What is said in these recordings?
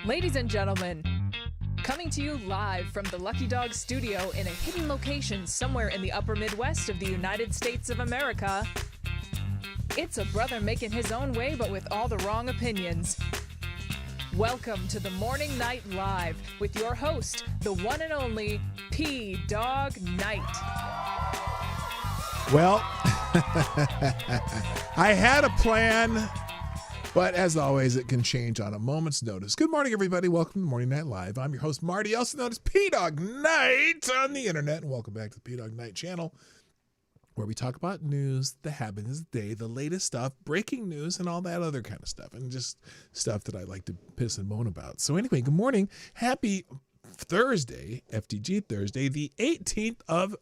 Ladies and gentlemen, coming to you live from the Lucky Dog studio in a hidden location somewhere in the upper Midwest of the United States of America, it's a brother making his own way but with all the wrong opinions. Welcome to the Morning Night Live with your host, the one and only Dawg Knight. Well, I had a plan, but as always, it can change on a moment's notice. Good morning, everybody. Welcome to the Morning Night Live. I'm your host, Marty, also known as Dawg Knight on the internet. And welcome back to the Dawg Knight Channel, where we talk about news that happened this day, the latest stuff, breaking news, and all that other kind of stuff, and just stuff that I like to piss and moan about. So anyway, good morning. Happy Thursday, FTG Thursday, the 18th of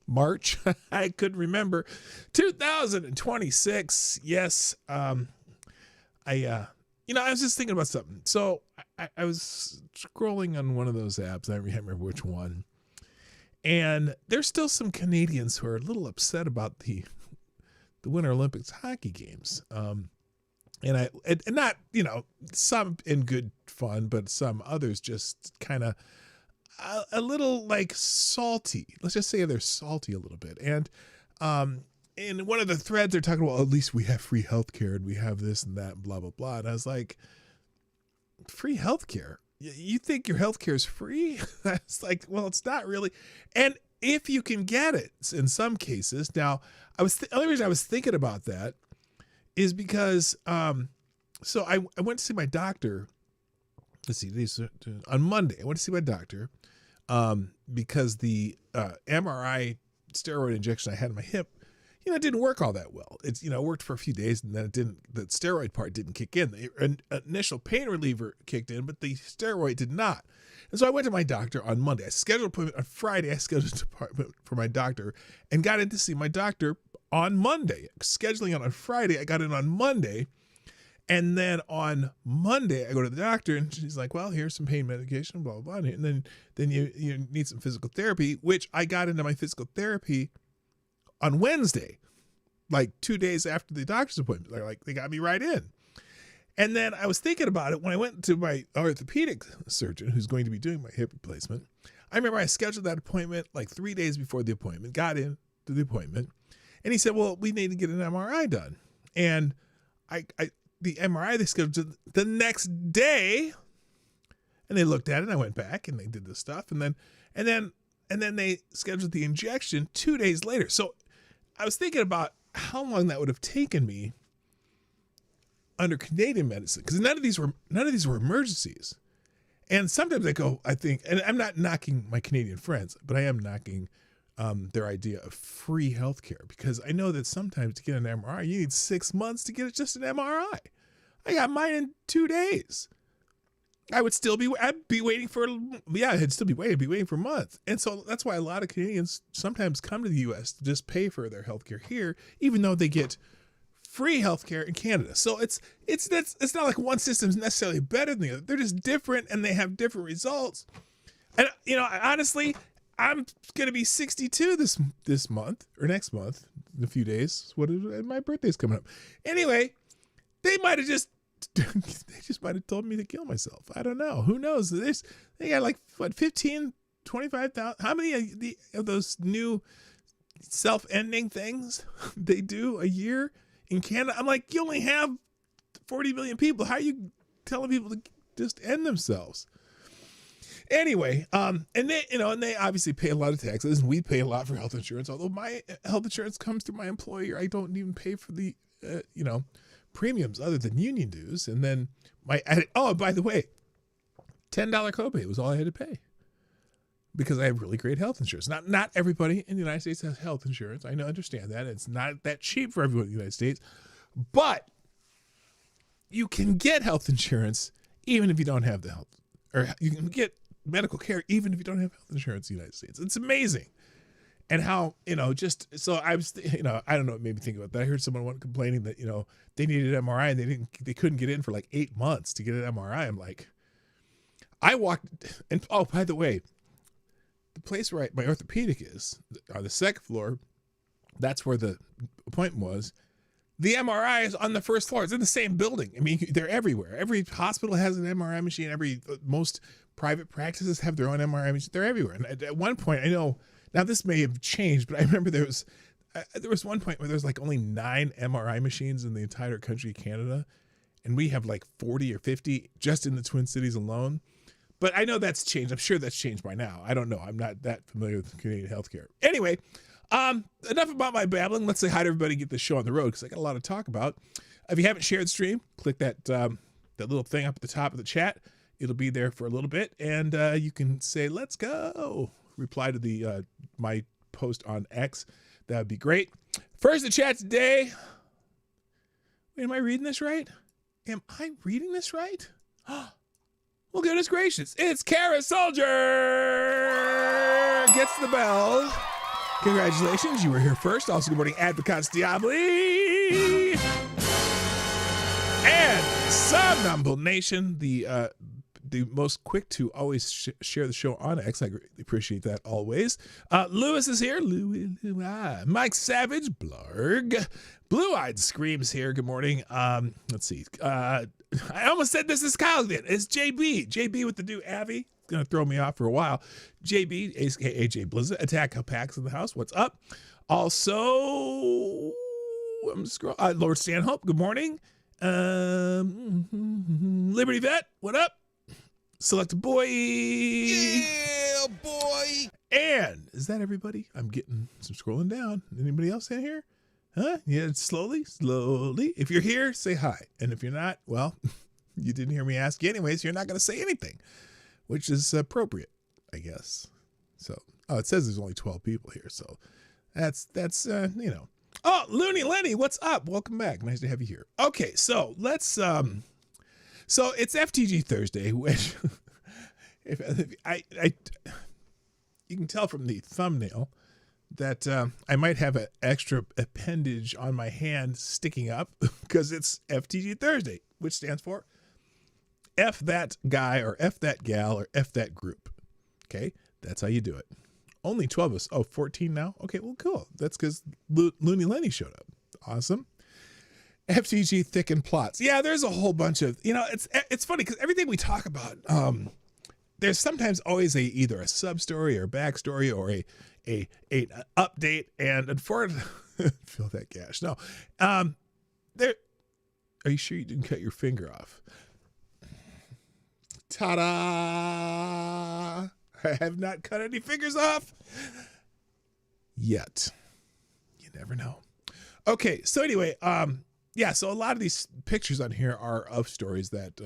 March. I could remember 2026. Yes. I was just thinking about something. So I was scrolling on one of those apps. I can't remember which one. And there's still some Canadians who are a little upset about the Winter Olympics hockey games. And not, some in good fun, but some others just kind of a little like salty. Let's just say they're salty a little bit. And in one of the threads, they're talking about, at least we have free healthcare and we have this and that, and blah, blah, blah. And I was like, free healthcare? You think your healthcare is free? I was like, well, it's not really. And if you can get it in some cases. Now, the only reason I was thinking about that is because, so I went to see my doctor. Let's see, on Monday, I went to see my doctor because the MRI steroid injection I had in my hip, it didn't work all that well. It's, worked for a few days and then the steroid part didn't kick in. The initial pain reliever kicked in, but the steroid did not. And so I went to my doctor on Monday. I scheduled an appointment on Friday. I scheduled an appointment for my doctor and got in to see my doctor on Monday. Scheduling it on Friday, I got in on Monday. And then on Monday, I go to the doctor and she's like, well, here's some pain medication, blah, blah, blah. And then you need some physical therapy, which I got into my physical therapy on Wednesday, like 2 days after the doctor's appointment. They got me right in. And then I was thinking about it when I went to my orthopedic surgeon who's going to be doing my hip replacement. I remember I scheduled that appointment like 3 days before the appointment, got in to the appointment, and he said, well, we need to get an MRI done. And the MRI they scheduled the next day, and they looked at it, and I went back and they did this stuff, and then they scheduled the injection 2 days later. So I was thinking about how long that would have taken me under Canadian medicine, because none of these were emergencies. And sometimes I think, and I'm not knocking my Canadian friends, but I am knocking their idea of free healthcare, because I know that sometimes to get an MRI, you need 6 months to get just an MRI. I got mine in 2 days. I'd still be waiting for months. And so that's why a lot of Canadians sometimes come to the U.S. to just pay for their healthcare here, even though they get free healthcare in Canada. So it's not like one system is necessarily better than the other. They're just different and they have different results. And honestly, I'm gonna be 62 this month or next month in a few days. My birthday's coming up. Anyway, they just might have told me to kill myself. I don't know. Who knows? They got like 15, 25,000. How many of those new self-ending things they do a year in Canada? I'm like, you only have 40 million people. How are you telling people to just end themselves? Anyway, and they obviously pay a lot of taxes, and we pay a lot for health insurance. Although my health insurance comes through my employer, I don't even pay for the premiums other than union dues. And then by the way, $10 copay was all I had to pay because I have really great health insurance. Not everybody in the United States has health insurance. I understand that. It's not that cheap for everyone in the United States, but you can get health insurance even if you don't have the health, or you can get medical care even if you don't have health insurance in the United States. It's amazing. And how, so I was, I don't know what made me think about that. I heard someone complaining that, they needed an MRI and they couldn't get in for like 8 months to get an MRI. I'm like, I walked, and oh, by the way, the place where my orthopedic is on the second floor, that's where the appointment was. the MRI is on the first floor. It's in the same building. I mean, they're everywhere. Every hospital has an MRI machine. Most private practices have their own MRI machine. They're everywhere. And at one point, I know, now this may have changed, but I remember there was one point where there was like only 9 MRI machines in the entire country of Canada. And we have like 40 or 50 just in the Twin Cities alone. But I know that's changed. I'm sure that's changed by now. I don't know. I'm not that familiar with Canadian healthcare. Anyway, enough about my babbling. Let's say hi to everybody, get the show on the road because I got a lot to talk about. If you haven't shared the stream, click that little thing up at the top of the chat. It'll be there for a little bit, and you can say "Let's go." Reply to the my post on X. That would be great. First, the chat today. Wait, am I reading this right? Am I reading this right? Well, goodness gracious, it's Kara Soldier gets the bell. Congratulations, you were here first. Also, good morning, Advocates Diabli and Somnambul Nation, the most quick to always share the show on X. I greatly appreciate that always. Lewis is here. Mike Savage, Blarg. Blue-Eyed Screams here. Good morning. Let's see. I almost said this is Kyle again. It's JB. JB with the new Avi. It's going to throw me off for a while. JB, aka AJ Blizzard. Attack Packs in the house. What's up? Also, I'm scrolling. Lord Stanhope. Good morning. Liberty Vet. What up? Select a boy. Yeah, boy. And is that everybody? I'm getting some scrolling down. Anybody else in here? Huh? Yeah, slowly. If you're here, say hi. And if you're not, well, you didn't hear me ask you anyways. You're not going to say anything, which is appropriate, I guess. So, it says there's only 12 people here. So that's you know. Oh, Looney Lenny, what's up? Welcome back. Nice to have you here. Okay, so let's, so it's FTG Thursday, which if you can tell from the thumbnail that I might have an extra appendage on my hand sticking up because it's FTG Thursday, which stands for F that guy or F that gal or F that group. Okay, that's how you do it. Only 12 of us. Oh, 14 now? Okay, well, cool. That's because Looney Lenny showed up. Awesome. FTG Thicken plots. Yeah, there's a whole bunch of, it's funny because everything we talk about, there's sometimes always either a sub-story or backstory or an update, and unfortunately, feel that gash. No, are you sure you didn't cut your finger off? Ta-da! I have not cut any fingers off yet. You never know. Okay, so anyway, so a lot of these pictures on here are of stories that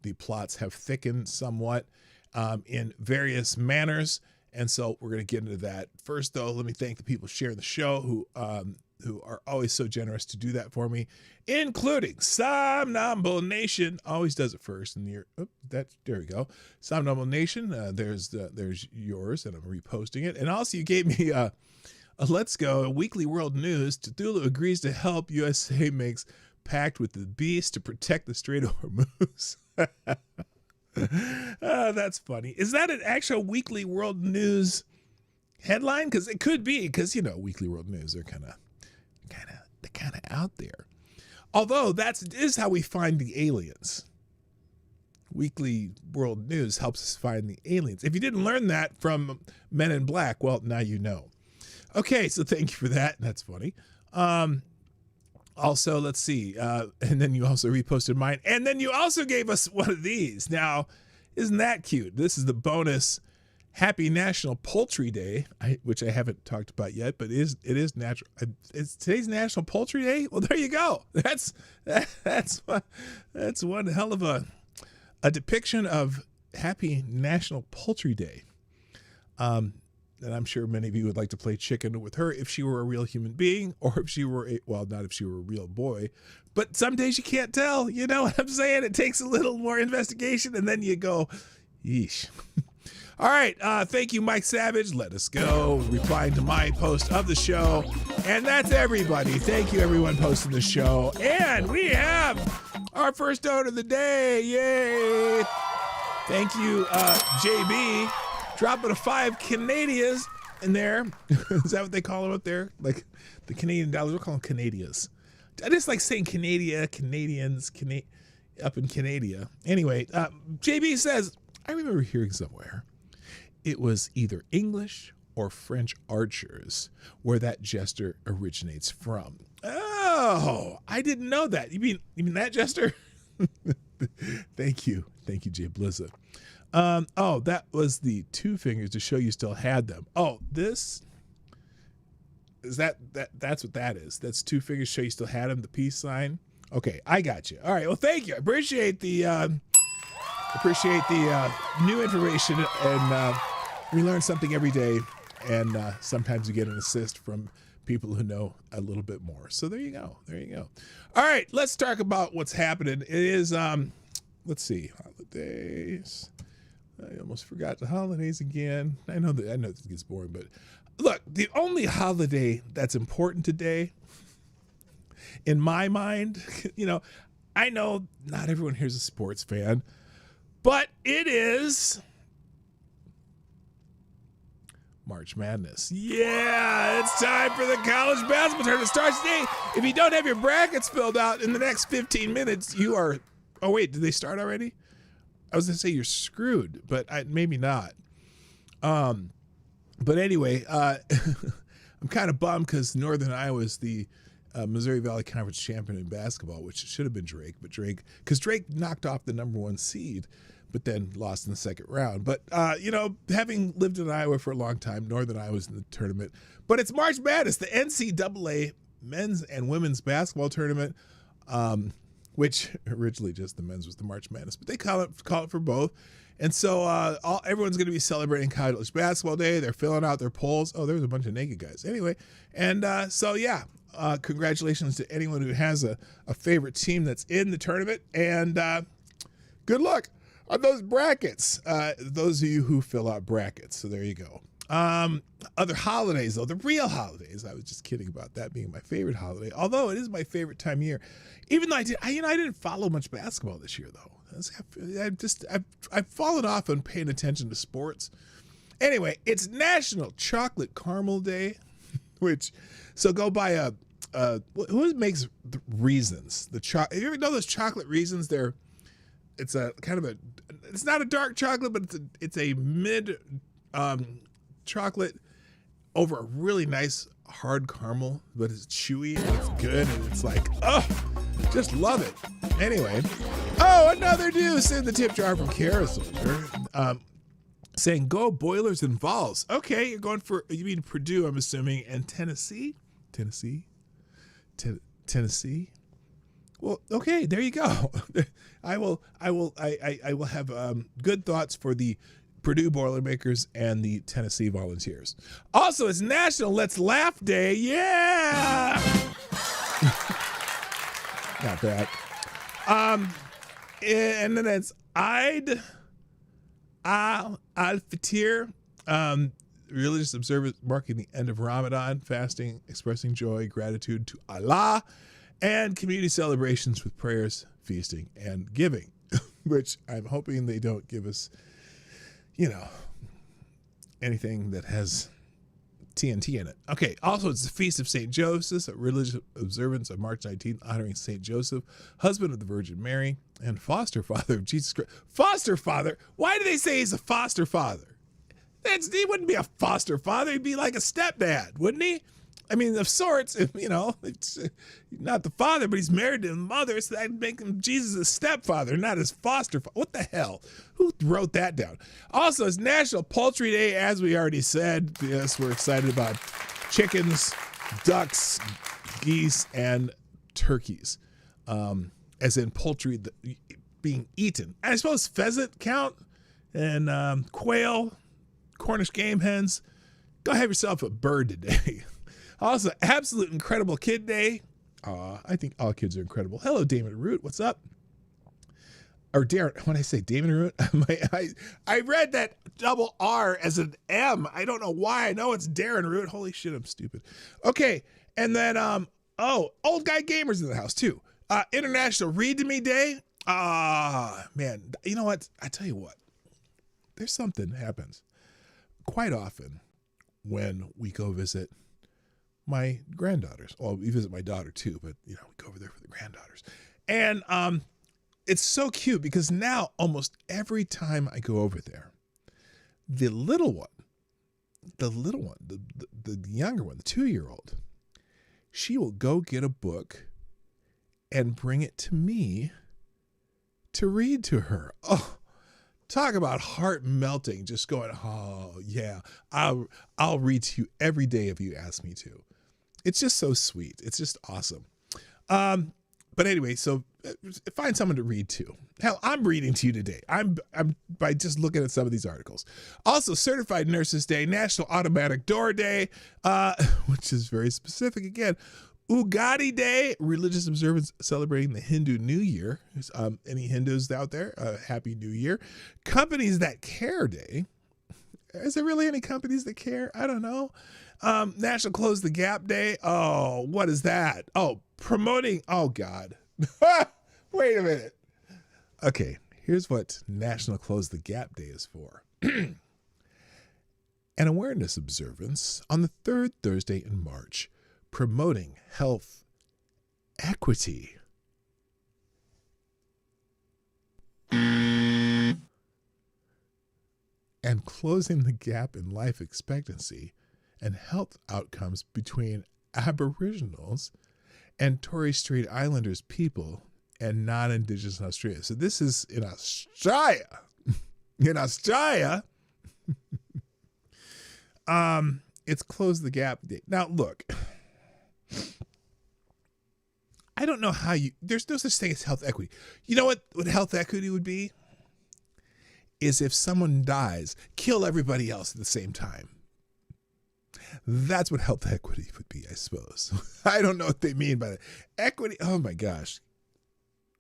the plots have thickened somewhat in various manners. And so we're going to get into that. First, though, let me thank the people sharing the show who are always so generous to do that for me, including Somnambul Nation. Always does it first. And there we go. Somnambul Nation, there's yours, and I'm reposting it. And also you gave me a Let's Go, a weekly world news. Cthulhu agrees to help. USA makes pact with the beast to protect the Strait of Hormuz. That's funny. Is that an actual weekly world news headline? Because it could be, because weekly world news are kind of out there. Although that is how we find the aliens. Weekly world news helps us find the aliens. If you didn't learn that from Men in Black, well, now you know. Okay, so thank you for that. That's funny. Also, let's see. And then you also reposted mine. And then you also gave us one of these. Now, isn't that cute? This is the bonus Happy National Poultry Day, which I haven't talked about yet, but it is natural. It's today's National Poultry Day. Well, there you go. That's one hell of a depiction of Happy National Poultry Day. And I'm sure many of you would like to play chicken with her if she were a real human being, or if she were not if she were a real boy, but some days you can't tell. You know what I'm saying? It takes a little more investigation, and then you go, yeesh. All right. Thank you, Mike Savage. Let us go. Replying to my post of the show. And that's everybody. Thank you, everyone posting the show. And we have our first donor of the day. Yay. Thank you, JB. Dropping a 5 Canadians in there. Is that what they call them up there? Like the Canadian dollars? We'll call them Canadians. I just like saying Canadians, up in Canada. Anyway, JB says, I remember hearing somewhere it was either English or French archers where that gesture originates from. Oh, I didn't know that. You mean that gesture? Thank you, Jay Blizza. Oh, that was the two fingers to show you still had them. Oh, this is that's what that is. That's two fingers to show you still had them. The peace sign. Okay, I got you. All right. Well, thank you. I appreciate the new information, and we learn something every day. And sometimes you get an assist from people who know a little bit more. So there you go. All right, let's talk about what's happening. It is, let's see, holidays. I almost forgot the holidays again. I know this gets boring, but look, the only holiday that's important today, in my mind, I know not everyone here's a sports fan, but it is March Madness. Yeah, it's time for the college basketball tournament. It starts today. If you don't have your brackets filled out in the next 15 minutes, you are... Oh, wait, did they start already? I was going to say you're screwed, but maybe not. But anyway, I'm kind of bummed because Northern Iowa is the Missouri Valley Conference champion in basketball, which should have been Drake. But Drake knocked off the number 1 seed, but then lost in the second round. But, having lived in Iowa for a long time, Northern Iowa's in the tournament. But it's March Madness, the NCAA men's and women's basketball tournament, which originally just the men's was the March Madness, but they call it for both. And so everyone's going to be celebrating College Basketball Day. They're filling out their polls. Oh, there's a bunch of naked guys. Anyway, and congratulations to anyone who has a favorite team that's in the tournament. And good luck on those brackets, those of you who fill out brackets. So there you go. Other holidays, though, the real holidays. I was just kidding about that being my favorite holiday, although it is my favorite time of year. Even though I didn't follow much basketball this year, though. I've fallen off on paying attention to sports. Anyway, it's National Chocolate Caramel Day, so go buy who makes the Reasons? You ever know those chocolate Reasons? It's a kind of it's not a dark chocolate, but it's a mid chocolate over a really nice hard caramel, but it's chewy and it's good and it's like, oh, just love it. Anyway, another news in the tip jar from Carousel, saying go Boilers and Vols. Okay, you mean Purdue, I'm assuming, and Tennessee. Well, okay, there you go. I will have good thoughts for the Purdue Boilermakers and the Tennessee Volunteers. Also, it's National Let's Laugh Day. Yeah. Not bad. And then it's Eid al-Fitr, religious observance marking the end of Ramadan, fasting, expressing joy, gratitude to Allah, and community celebrations with prayers, feasting, and giving, which I'm hoping they don't give us, anything that has TNT in it. Okay, also it's the Feast of St. Joseph, a religious observance of March 19th, honoring St. Joseph, husband of the Virgin Mary, and foster father of Jesus Christ. Foster father? Why do they say he's a foster father? He wouldn't be a foster father. He'd be like a stepdad, wouldn't he? I mean, of sorts, it's not the father, but he's married to the mother, so that'd make him Jesus' stepfather, not his foster father. What the hell? Who wrote that down? Also, it's National Poultry Day, as we already said. Yes, we're excited about chickens, ducks, geese, and turkeys, as in poultry being eaten. I suppose pheasant count, and quail, Cornish game hens. Go have yourself a bird today. Also, Absolute Incredible Kid Day. I think all kids are incredible. Hello, Damon Root. What's up? Or Darren. When I say Damon Root, I read that double R as an M. I don't know why. I know it's Darren Root. Holy shit, I'm stupid. Okay, and then Old Guy Gamers in the house too. International Read to Me Day. Man, you know what? I tell you what. There's something that happens quite often when we go visit my granddaughters. Well, we visit my daughter too, but we go over there for the granddaughters. And it's so cute because now almost every time I go over there, the little one, the younger one, the 2-year-old, she will go get a book and bring it to me to read to her. Oh, talk about heart melting. Just going, oh yeah, I'll read to you every day if you ask me to. It's just so sweet. It's just awesome. But anyway, so find someone to read to. Hell, I'm reading to you today. I'm by just looking at some of these articles. Also, Certified Nurses Day, National Automatic Door Day, which is very specific again. Ugadi Day, religious observance celebrating the Hindu New Year. Any Hindus out there? Happy New Year. Companies That Care Day. Is there really any companies that care? I don't know. National Close the Gap Day. Oh, what is that? Oh, promoting. Oh, God. Wait a minute. Okay, here's what National Close the Gap Day is for. An awareness observance on the third Thursday in March, promoting health equity. And closing the gap in life expectancy and health outcomes between Aboriginals and Torres Strait Islanders people and non-Indigenous in Australia. So this is in Australia. In Australia, it's Close the Gap Day. Now, look, I don't know how there's no such thing as health equity. You know what health equity would be? Is if someone dies, kill everybody else at the same time. That's what health equity would be, I suppose. I don't know what they mean by that. Equity, oh my gosh.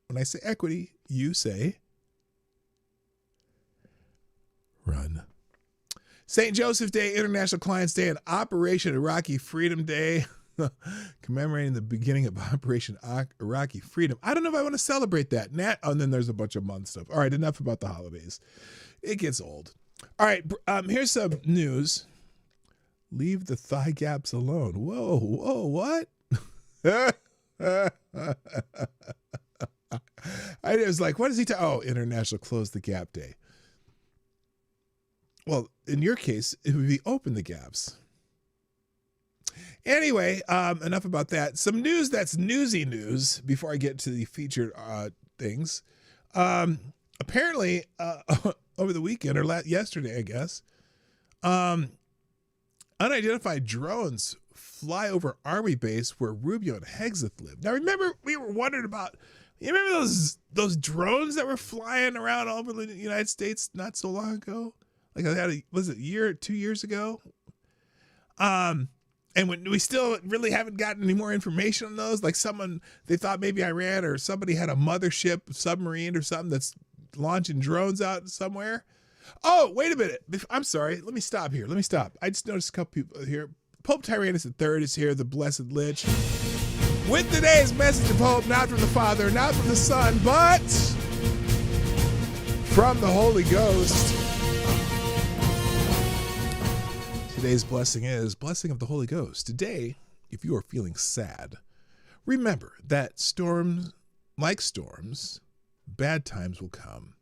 When I say equity, you say run. St. Joseph Day, International Clients Day, and Operation Iraqi Freedom Day, commemorating the beginning of Operation Iraqi Freedom. I don't know if I want to celebrate that. And then there's a bunch of month stuff. All right, enough about the holidays. It gets old. All right, here's some news. Leave the thigh gaps alone. Whoa, what? I was like, what is he talking? Oh, International Close the Gap Day. Well, in your case, it would be Open the Gaps. Anyway, enough about that. Some news that's newsy news before I get to the featured things. Apparently, over the weekend or yesterday, I guess, unidentified drones fly over Army base where Rubio and Hegseth live. Now, remember, we were wondering about, you remember those drones that were flying around all over the United States not so long ago? Like, was it 2 years ago? And when we still really haven't gotten any more information on those, like they thought maybe Iran or somebody had a mothership submarine or something that's launching drones out somewhere. Oh, wait a minute. I'm sorry. Let me stop here. I just noticed a couple people here. Pope Tyrannus III is here, the Blessed Lich, with today's message of hope, not from the Father, not from the Son, but from the Holy Ghost. Today's blessing is blessing of the Holy Ghost. Today, if you are feeling sad, remember that storms, bad times will come,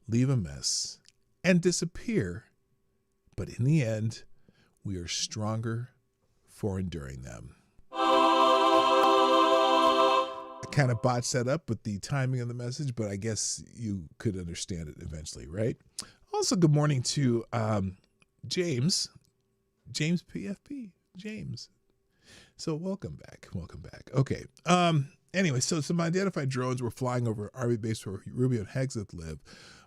leave a mess, and disappear. But in the end, we are stronger for enduring them. I kind of botched that up with the timing of the message, but I guess you could understand it eventually, right? Also, good morning to James PFP. James. So welcome back. Okay. Anyway, so some identified drones were flying over Army base where Rubio and Hegseth live.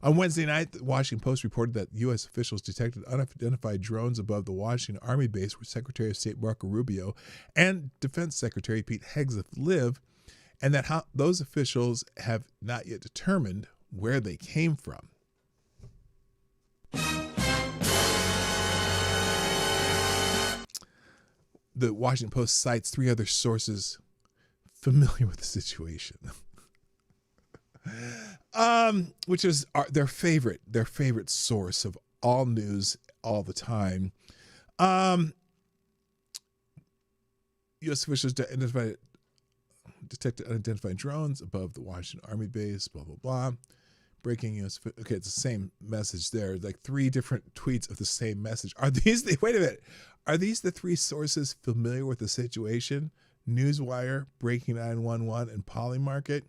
On Wednesday night, the Washington Post reported that U.S. officials detected unidentified drones above the Washington Army base where Secretary of State Marco Rubio and Defense Secretary Pete Hegseth live, and that those officials have not yet determined where they came from. The Washington Post cites 3 other sources familiar with the situation, which is their favorite source of all news all the time. U.S. officials detected unidentified drones above the Washington Army base, blah, blah, blah. Breaking U.S. Okay, it's the same message there. Like 3 different tweets of the same message. Are these wait a minute. Are these the 3 sources familiar with the situation? Newswire, Breaking 911, and Polymarket?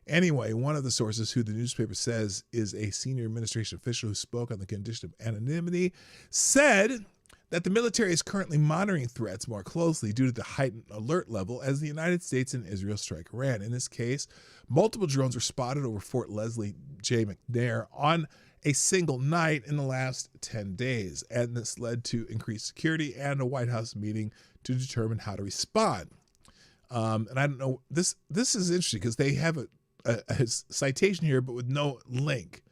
Anyway, one of the sources, who the newspaper says is a senior administration official who spoke on the condition of anonymity, said that the military is currently monitoring threats more closely due to the heightened alert level as the United States and Israel strike Iran. In this case, multiple drones were spotted over Fort Leslie J. McNair on a single night in the last 10 days. And this led to increased security and a White House meeting to determine how to respond. And I don't know, this is interesting because they have a citation here, but with no link.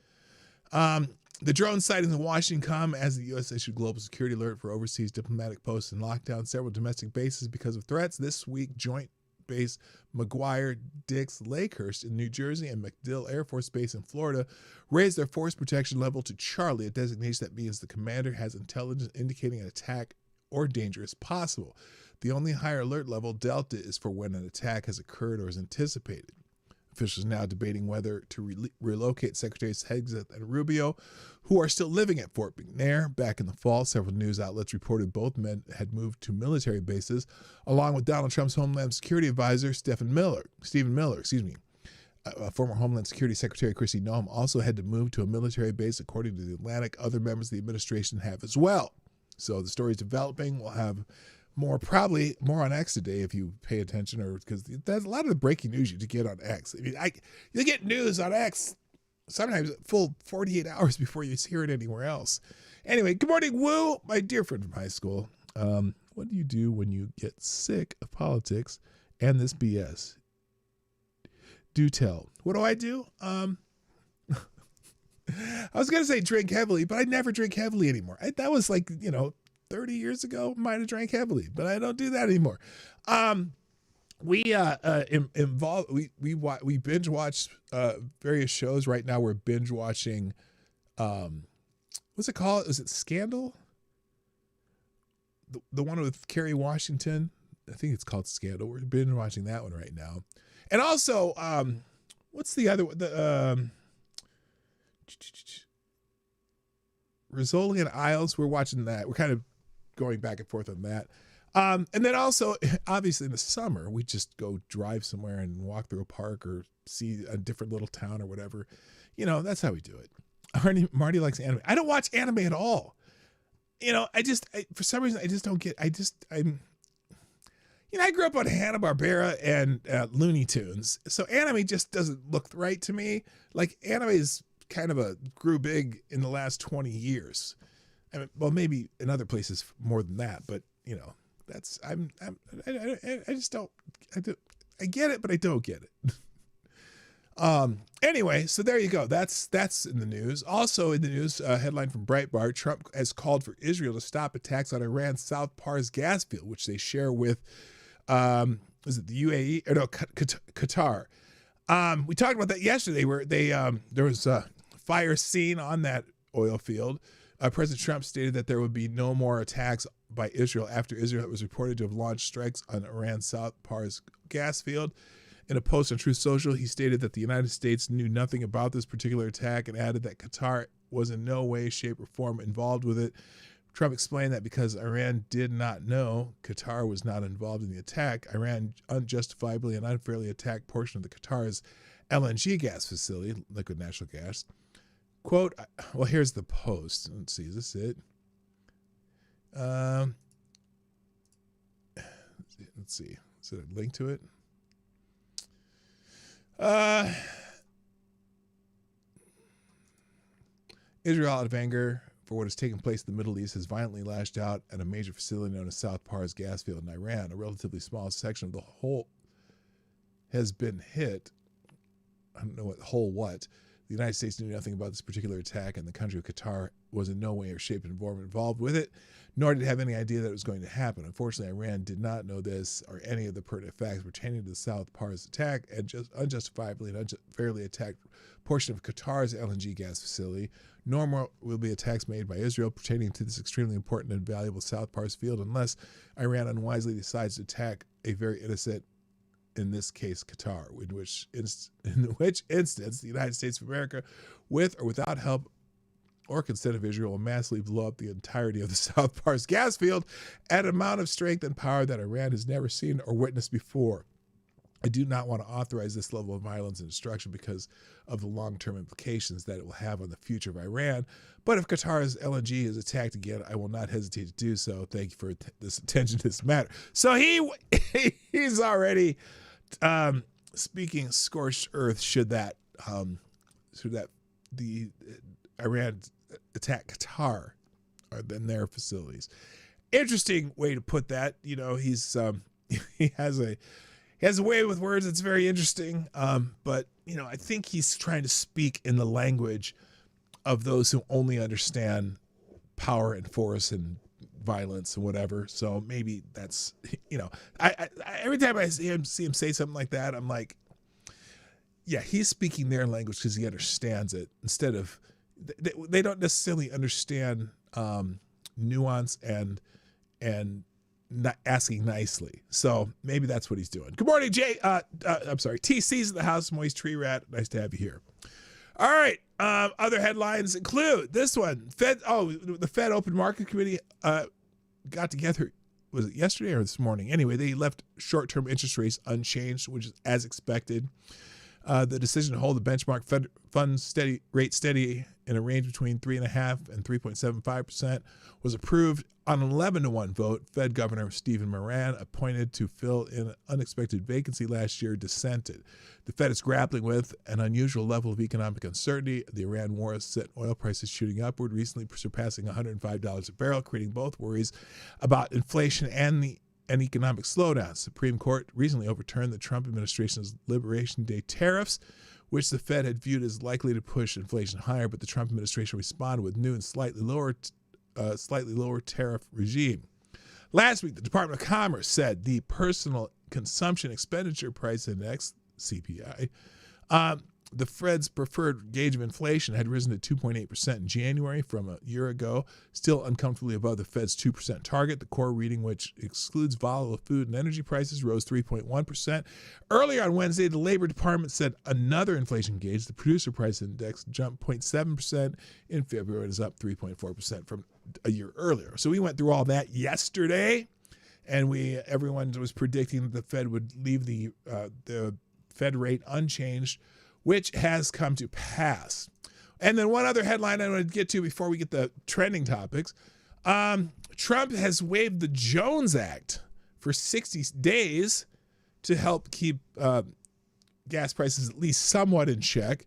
The drone sightings in Washington come as the U.S. issued global security alert for overseas diplomatic posts and locked down several domestic bases because of threats. This week, Joint Base McGuire Dix Lakehurst in New Jersey and MacDill Air Force Base in Florida raised their force protection level to Charlie, a designation that means the commander has intelligence indicating an attack or danger is possible. The only higher alert level, Delta, is for when an attack has occurred or is anticipated. Officials are now debating whether to relocate Secretaries Hegseth and Rubio, who are still living at Fort McNair. Back in the fall, several news outlets reported both men had moved to military bases, along with Donald Trump's Homeland Security Advisor, Stephen Miller. Former Homeland Security Secretary Kristi Noem also had to move to a military base, according to The Atlantic. Other members of the administration have as well. So the story is developing. We'll have probably more on X today if you pay attention, or because there's a lot of the breaking news you get on X. I mean, you get news on X sometimes full 48 hours before you hear it anywhere else. Anyway, good morning, Woo, my dear friend from high school. What do you do when you get sick of politics and this BS? Do tell. What do I do? I was going to say drink heavily, but I never drink heavily anymore. That was like, 30 years ago, might have drank heavily, but I don't do that anymore. We binge watch various shows right now. We're binge watching, what's it called? Is it Scandal? The one with Kerry Washington. I think it's called Scandal. We're binge watching that one right now. And also, what's the other one? The Rizzoli and Isles. We're watching that. We're kind of going back and forth on that. And then also, obviously in the summer, we just go drive somewhere and walk through a park or see a different little town or whatever. That's how we do it. Marty likes anime. I don't watch anime at all. For some reason, I just don't get, I grew up on Hanna-Barbera and Looney Tunes. So anime just doesn't look right to me. Like anime is kind of grew big in the last 20 years. I mean, well, maybe in other places more than that, but that's I just don't. I get it, but I don't get it. Anyway, so there you go. That's in the news. Also in the news, headline from Breitbart: Trump has called for Israel to stop attacks on Iran's South Pars gas field, which they share with, was it the UAE or no Qatar? We talked about that yesterday, where there was a fire seen on that oil field. President Trump stated that there would be no more attacks by Israel after Israel was reported to have launched strikes on Iran's South Pars gas field. In a post on Truth Social, he stated that the United States knew nothing about this particular attack and added that Qatar was in no way, shape, or form involved with it. Trump explained that because Iran did not know Qatar was not involved in the attack, Iran unjustifiably and unfairly attacked portion of the Qatar's LNG gas facility, liquid natural gas. Quote, well, here's the post. Let's see, is this it? Let's see. Is it a link to it? Israel, out of anger for what has taken place in the Middle East, has violently lashed out at a major facility known as South Pars gas field in Iran. A relatively small section of the whole has been hit. I don't know what. The United States knew nothing about this particular attack, and the country of Qatar was in no way or shape and form involved with it, nor did it have any idea that it was going to happen. Unfortunately, Iran did not know this or any of the pertinent facts pertaining to the South Pars attack and just unjustifiably and unfairly attacked a portion of Qatar's LNG gas facility. Nor will be attacks made by Israel pertaining to this extremely important and valuable South Pars field unless Iran unwisely decides to attack a very innocent, in this case, Qatar, in which instance the United States of America, with or without help or consent of Israel, will massively blow up the entirety of the South Pars gas field at an amount of strength and power that Iran has never seen or witnessed before. I do not want to authorize this level of violence and destruction because of the long-term implications that it will have on the future of Iran. But if Qatar's LNG is attacked again, I will not hesitate to do so. Thank you for this attention to this matter. So he's already speaking scorched earth should the Iran attack Qatar and their facilities. Interesting way to put that. You know, he's he has a way with words that's very interesting. But you know, I think he's trying to speak in the language of those who only understand power and force and violence and whatever. So maybe that's, you know, I every time I see him say something like that, I'm like, yeah, he's speaking their language because he understands it. Instead of they don't necessarily understand nuance and not asking nicely. So maybe that's what he's doing. Good morning, Jay. I'm sorry. TC's in the house. Moist Tree Rat. Nice to have you here. All right. Other headlines include this one. The Fed Open Market Committee got together. Was it yesterday or this morning? Anyway, they left short-term interest rates unchanged, which is as expected. The decision to hold the benchmark Fed funds rate steady in a range between 3.5% and 3.75% was approved on an 11-1 vote. Fed Governor Stephen Moran, appointed to fill in an unexpected vacancy last year, dissented. The Fed is grappling with an unusual level of economic uncertainty. The Iran war has set oil prices shooting upward, recently surpassing $105 a barrel, creating both worries about inflation and an economic slowdown. Supreme Court recently overturned the Trump administration's Liberation Day tariffs, which the Fed had viewed as likely to push inflation higher, but the Trump administration responded with new and slightly lower tariff regime. Last week, the Department of Commerce said the Personal Consumption Expenditure Price Index, CPI, the Fed's preferred gauge of inflation, had risen to 2.8% in January from a year ago, still uncomfortably above the Fed's 2% target. The core reading, which excludes volatile food and energy prices, rose 3.1%. Earlier on Wednesday, the Labor Department said another inflation gauge, the Producer Price Index, jumped 0.7% in February and is up 3.4% from a year earlier. So we went through all that yesterday, and everyone was predicting that the Fed would leave the Fed rate unchanged, which has come to pass. And then one other headline I want to get to before we get the trending topics. Trump has waived the Jones Act for 60 days to help keep gas prices at least somewhat in check.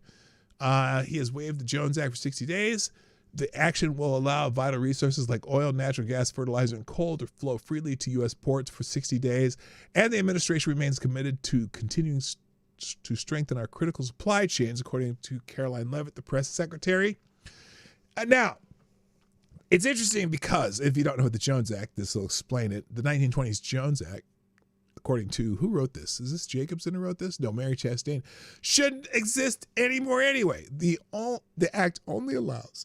He has waived the Jones Act for 60 days. The action will allow vital resources like oil, natural gas, fertilizer, and coal to flow freely to U.S. ports for 60 days. And the administration remains committed to continuing to strengthen our critical supply chains, according to Caroline Leavitt, the press secretary. Now, it's interesting because if you don't know what the Jones Act, this will explain it. The 1920s Jones Act, according to, who wrote this? Is this Jacobson who wrote this? No, Mary Chastain. Shouldn't exist anymore anyway. The act only allows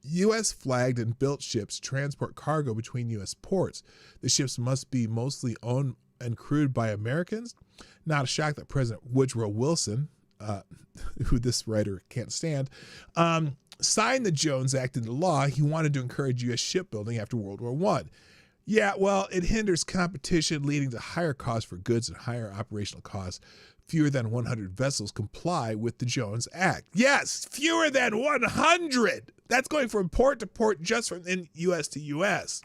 U.S. flagged and built ships to transport cargo between U.S. ports. The ships must be mostly owned and crewed by Americans. Not a shock that President Woodrow Wilson, who this writer can't stand, signed the Jones Act into law. He wanted to encourage U.S. shipbuilding after World War I. Yeah, well, it hinders competition, leading to higher costs for goods and higher operational costs. Fewer than 100 vessels comply with the Jones Act. Yes, fewer than 100. That's going from port to port just from in U.S. to U.S.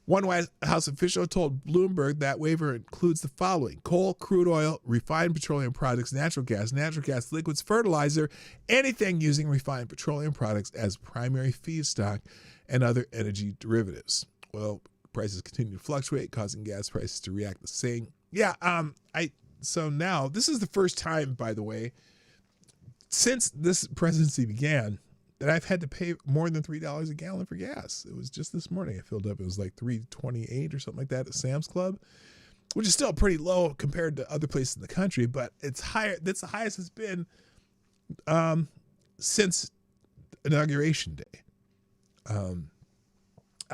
One White House official told Bloomberg that waiver includes the following: coal, crude oil, refined petroleum products, natural gas liquids, fertilizer, anything using refined petroleum products as primary feedstock, and other energy derivatives. Well, prices continue to fluctuate, causing gas prices to react the same. Yeah, so now, this is the first time, by the way, since this presidency began that I've had to pay more than $3 a gallon for gas. It was just this morning I filled up. It was like $3.28 or something like that at Sam's Club, which is still pretty low compared to other places in the country, but it's higher. That's the highest it's been since Inauguration Day.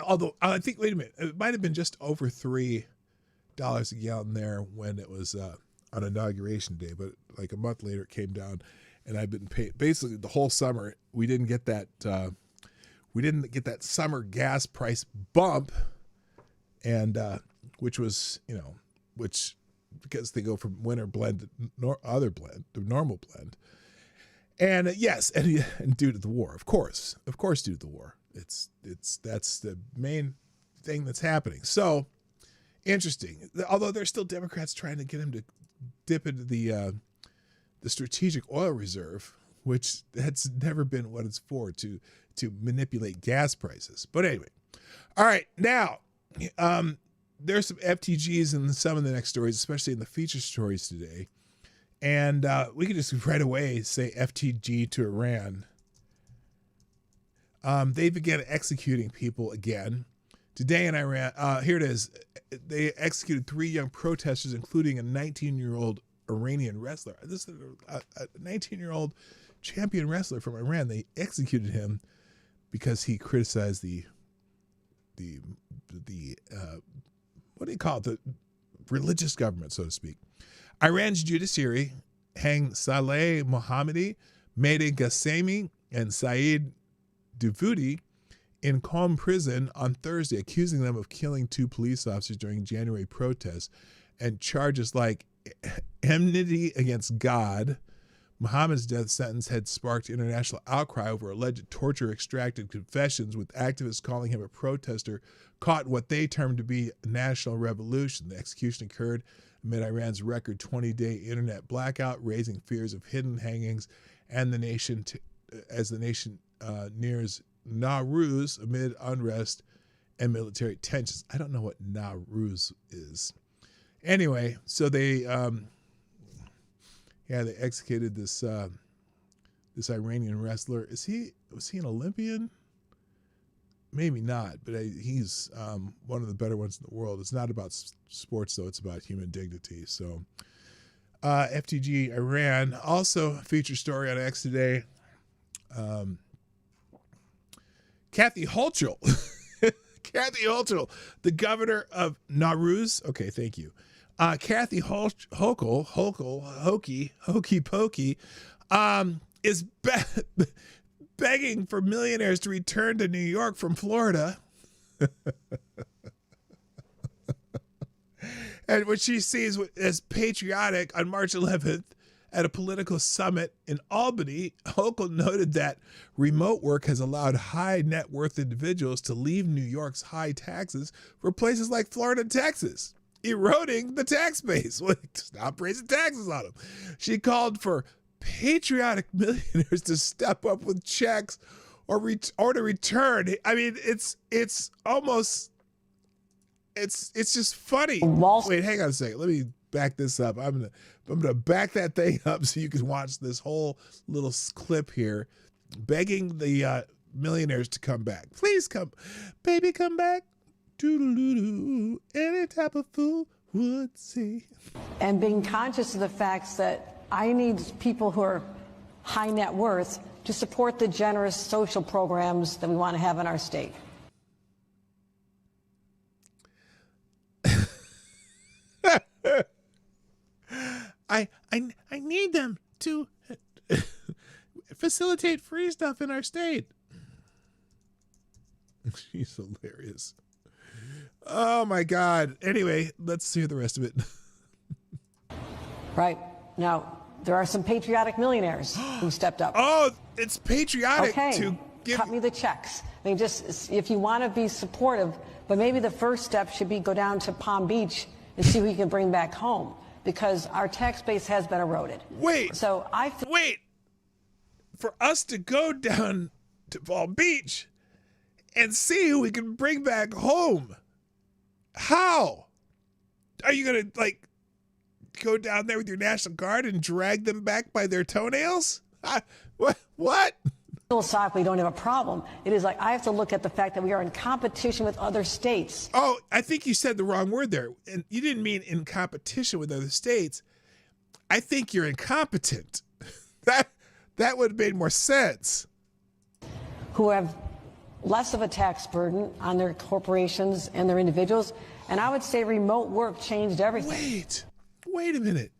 Although I think, wait a minute, it might have been just over $3 a gallon there when it was on Inauguration Day, but like a month later it came down, and I've been paid basically the whole summer. We didn't get that summer gas price bump, and which was, which because they go from winter blend to normal blend. And yes, and due to the war, of course, due to the war, that's the main thing that's happening. So interesting. Although there's still Democrats trying to get him to dip into the strategic oil reserve, which that's never been what it's for, to manipulate gas prices. But anyway, all right, now there's some FTGs in some of the next stories, especially in the feature stories today. And we can just right away say FTG to Iran. They began executing people again. Today in Iran, here it is. They executed 3 young protesters, including a 19-year-old Iranian wrestler. This is a 19-year-old champion wrestler from Iran. They executed him because he criticized the what do you call it? The religious government, so to speak. Iran's judiciary hanged Saleh Mohammadi, Mehdi Ghassemi, and Saeed Davoudi in Qom prison on Thursday, accusing them of killing 2 police officers during January protests, and charges like enmity against God. Mohammed's death sentence had sparked international outcry over alleged torture-extracted confessions, with activists calling him a protester caught in what they termed to be a national revolution. The execution occurred amid Iran's record 20-day internet blackout, raising fears of hidden hangings, and the nation nears Nowruz amid unrest and military tensions. I don't know what Nowruz is. Anyway, so they they executed this this Iranian wrestler. Was he an Olympian? Maybe not, but he's one of the better ones in the world. It's not about sports, though. It's about human dignity. So FTG Iran. Also a feature story on X today. Kathy Hochul. Kathy Hochul, the governor of Nowruz. Okay, thank you. Kathy Hochul, Hokey Pokey, is begging for millionaires to return to New York from Florida. And what she sees as patriotic on March 11th at a political summit in Albany, Hochul noted that remote work has allowed high net worth individuals to leave New York's high taxes for places like Florida and Texas, eroding the tax base. Stop raising taxes on them. She called for patriotic millionaires to step up with checks or to return. I mean, it's just funny. Wait, hang on a second. Let me back this up. I'm gonna back that thing up so you can watch this whole little clip here, begging the millionaires to come back. Please come, baby, come back. Doo-doo-doo-doo. Any type of fool would see. And being conscious of the facts that I need people who are high net worth to support the generous social programs that we want to have in our state. I need them to facilitate free stuff in our state. She's hilarious. Oh my God. Anyway, let's hear the rest of it. Right. Now, there are some patriotic millionaires who stepped up. Oh, it's patriotic to give. Cut me the checks. I mean, just if you want to be supportive, but maybe the first step should be go down to Palm Beach and see who you can bring back home, because our tax base has been eroded. Wait. So wait. For us to go down to Palm Beach and see who we can bring back home. How? Are you going to go down there with your National Guard and drag them back by their toenails? What? Philosophically, don't have a problem. It is like I have to look at the fact that we are in competition with other states. Oh, I think you said the wrong word there. And you didn't mean in competition with other states. I think you're incompetent. That would have made more sense. Who have less of a tax burden on their corporations and their individuals. And I would say remote work changed everything. Wait a minute.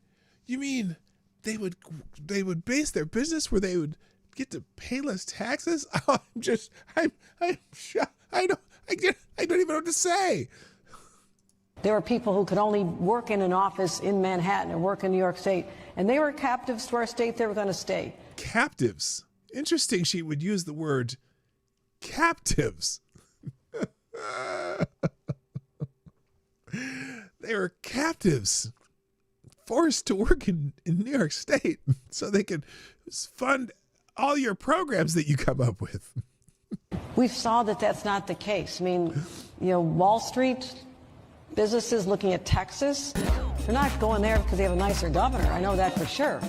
You mean they would base their business where they would get to pay less taxes? Oh, I'm shocked. I don't even know what to say. There were people who could only work in an office in Manhattan or work in New York State, and they were captives to our state. They were going to stay. Captives. Interesting she would use the word captives. They were captives, forced to work in New York State so they could fund all your programs that you come up with. We saw that that's not the case. I mean, Wall Street businesses looking at Texas, they're not going there because they have a nicer governor. I know that for sure.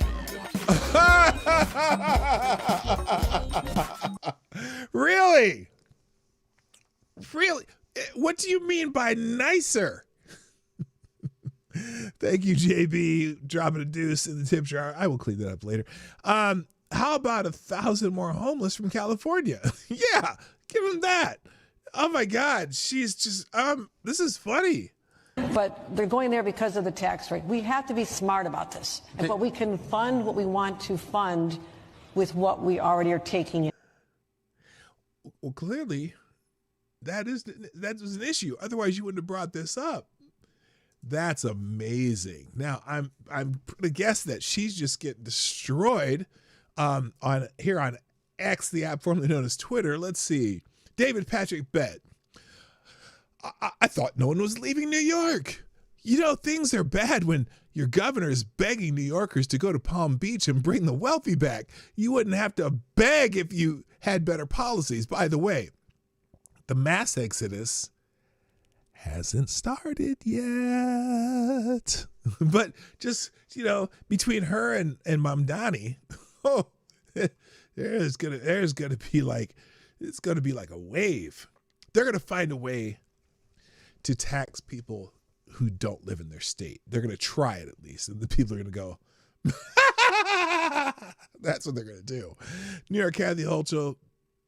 Really? Really? What do you mean by nicer? Thank you, JB. Dropping a deuce in the tip jar. I will clean that up later. How about 1,000 more homeless from California? Yeah, give them that. Oh my God, she's just, this is funny. But they're going there because of the tax rate. We have to be smart about this. But we can fund what we want to fund with what we already are taking in. Well, clearly, that was an issue. Otherwise, you wouldn't have brought this up. That's amazing. Now, I'm gonna guess that she's just getting destroyed on X, the app formerly known as Twitter. Let's see. David Patrick Bet. I thought no one was leaving New York. Things are bad when your governor is begging New Yorkers to go to Palm Beach and bring the wealthy back. You wouldn't have to beg if you had better policies. By the way, the mass exodus hasn't started yet. But just, between her and Mamdani, there's gonna be like a wave. They're gonna find a way to tax people who don't live in their state. They're going to try it at least. And the people are going to go, that's what they're going to do. New York Kathy Holcho,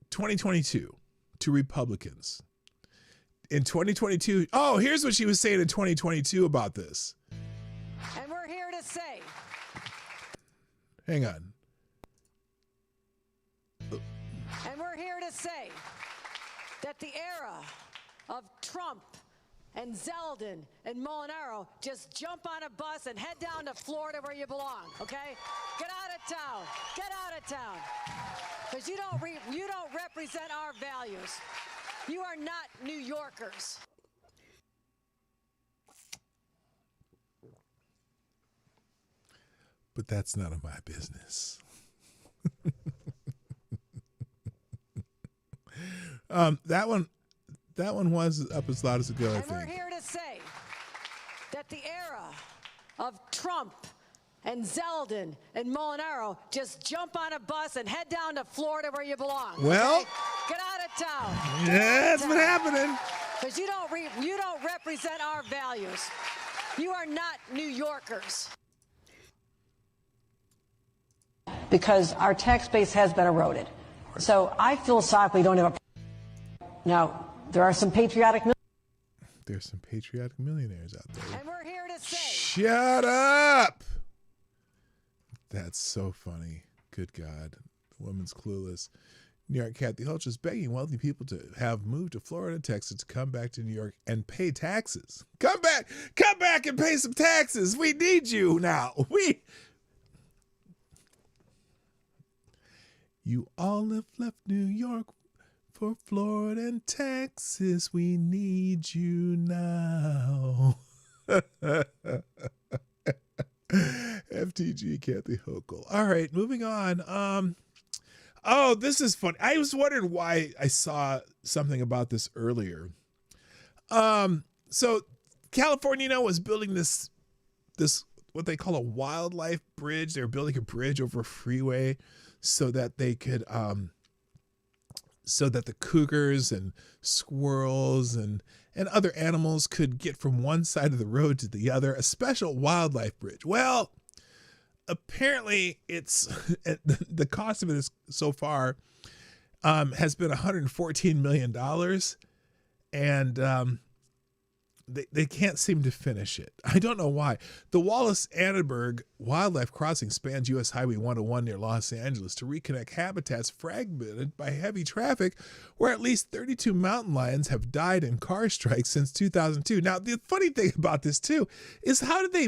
2022 to Republicans. In 2022, here's what she was saying in 2022 about this. And we're here to say. Hang on. And we're here to say that the era of Trump and Zeldin and Molinaro, just jump on a bus and head down to Florida where you belong, okay? Get out of town. Get out of town. Because you don't represent our values. You are not New Yorkers. But that's none of my business. That one was up as loud as it goes, I think. And we're here to say that the era of Trump and Zeldin and Molinaro, just jump on a bus and head down to Florida where you belong. Well, okay? Get out of town. That's been happening. Because you don't represent our values. You are not New Yorkers. Because our tax base has been eroded. So I philosophically don't have a... Now, there are some patriotic... There's some patriotic millionaires out there. And we're here to say... Shut up! That's so funny. Good God. The woman's clueless. New York Kathy Holch is begging wealthy people to have moved to Florida and Texas to come back to New York and pay taxes. Come back and pay some taxes. We need you now. You all have left New York for Florida and Texas. We need you now. FTG Kathy Hochul. All right, moving on. This is funny. I was wondering why I saw something about this earlier. So California was building this what they call a wildlife bridge. They're building a bridge over a freeway so that they could so that the cougars and squirrels and other animals could get from one side of the road to the other, a special wildlife bridge. Well, apparently it's the cost of it is so far has been $114 million, and they can't seem to finish it. I don't know why. The Wallace-Annenberg Wildlife Crossing spans U.S. Highway 101 near Los Angeles to reconnect habitats fragmented by heavy traffic, where at least 32 mountain lions have died in car strikes since 2002. Now, the funny thing about this too is how would they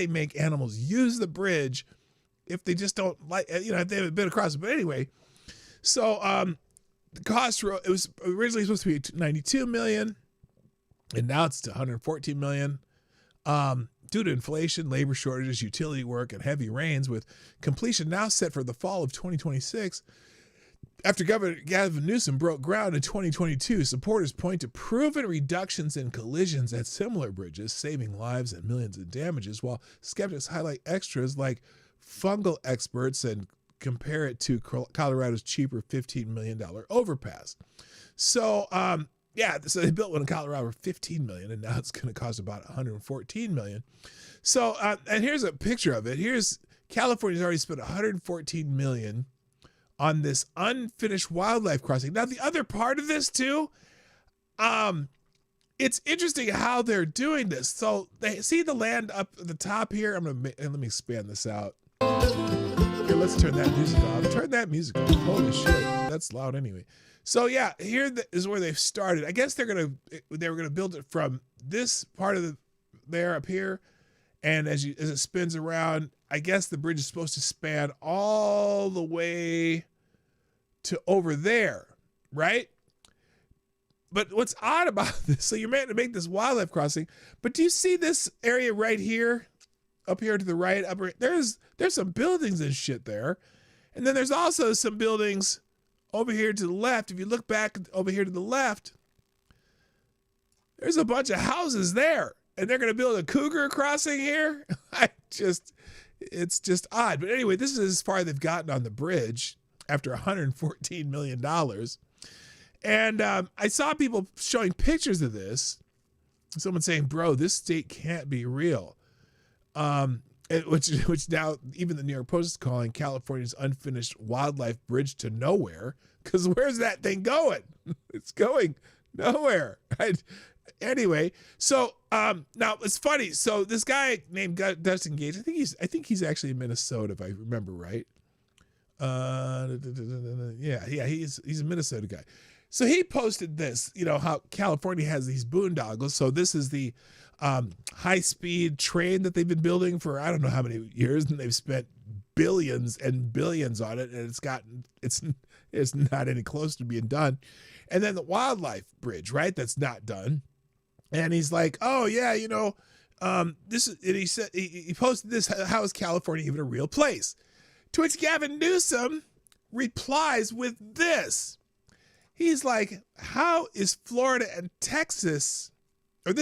make animals use the bridge if they just don't like, if they haven't been across it? But anyway, so the cost, it was originally supposed to be $92 million. And now it's to $114 million due to inflation, labor shortages, utility work, and heavy rains, with completion now set for the fall of 2026. After Governor Gavin Newsom broke ground in 2022, supporters point to proven reductions in collisions at similar bridges, saving lives and millions in damages, while skeptics highlight extras like fungal experts and compare it to Colorado's cheaper $15 million overpass. So, so they built one in Colorado for $15 million, and now it's going to cost about $114 million. So, and here's a picture of it. Here's California's already spent $114 million on this unfinished wildlife crossing. Now, the other part of this too, it's interesting how they're doing this. So they see the land up at the top here. Let me expand this out. Here, let's turn that music off. Turn that music off. Holy shit, that's loud anyway. So yeah, here is where they've started. I guess they were gonna build it from this part of there up here, and as it spins around, I guess the bridge is supposed to span all the way to over there, right? But what's odd about this? So you're meant to make this wildlife crossing, but do you see this area right here, up here to the right? There's some buildings and shit there, and then there's also some buildings over here to the left. If you look back over here to the left, there's a bunch of houses there, and they're going to build a cougar crossing here. It's just odd. But anyway, this is as far they've gotten on the bridge after $114 million. And I saw people showing pictures of this. Someone saying, bro, this state can't be real. Which now even the New York Post is calling California's unfinished wildlife bridge to nowhere, because where's that thing going? It's going nowhere. Right? Anyway, so now it's funny. So this guy named Dustin Gage, I think he's actually in Minnesota, if I remember right. He's a Minnesota guy. So he posted this, how California has these boondoggles. So this is the high-speed train that they've been building for I don't know how many years, and they've spent billions and billions on it, and it's not any close to being done. And then the wildlife bridge, right? That's not done. And he's like, oh yeah, this is. And he said he posted this. How is California even a real place? To which Gavin Newsom replies with this. He's like, how is Florida and Texas? Or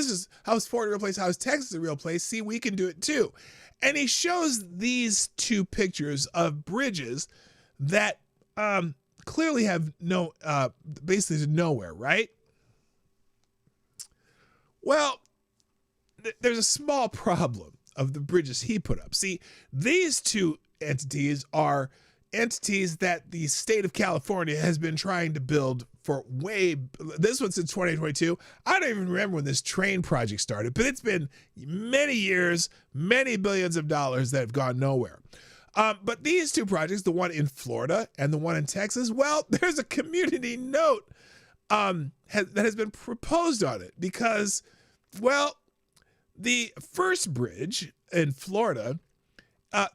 how is Florida a real place? How is Texas a real place? See, we can do it too. And he shows these two pictures of bridges that clearly have basically nowhere, right? Well, there's a small problem of the bridges he put up. See, these two entities are entities that the state of California has been trying to build for this one's since 2022. I don't even remember when this train project started, but it's been many years, many billions of dollars that have gone nowhere. But these two projects, the one in Florida and the one in Texas, well, there's a community note that has been proposed on it because, well, the first bridge in Florida,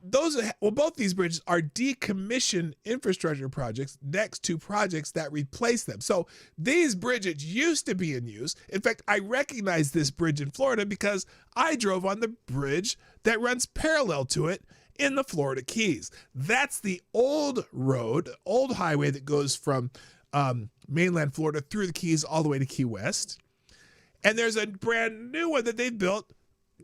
both these bridges are decommissioned infrastructure projects next to projects that replace them. So these bridges used to be in use. In fact, I recognize this bridge in Florida because I drove on the bridge that runs parallel to it in the Florida Keys. That's the old road, old highway that goes from mainland Florida through the Keys all the way to Key West. And there's a brand new one that they've built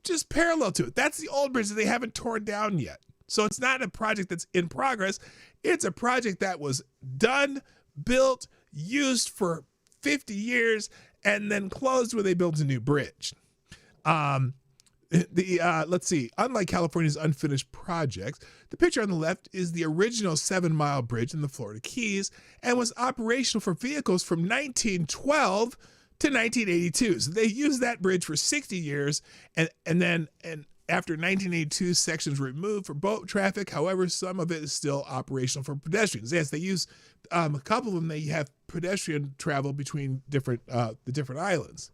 just parallel to it. That's the old bridge that they haven't torn down yet. So it's not a project that's in progress. It's a project that was done, built, used for 50 years, and then closed when they built a new bridge. Let's see, unlike California's unfinished projects, the picture on the left is the original 7-mile bridge in the Florida Keys and was operational for vehicles from 1912 to 1982. So they used that bridge for 60 years, and after 1982, sections were removed for boat traffic. However, some of it is still operational for pedestrians. Yes, they use a couple of them. They have pedestrian travel between the different islands.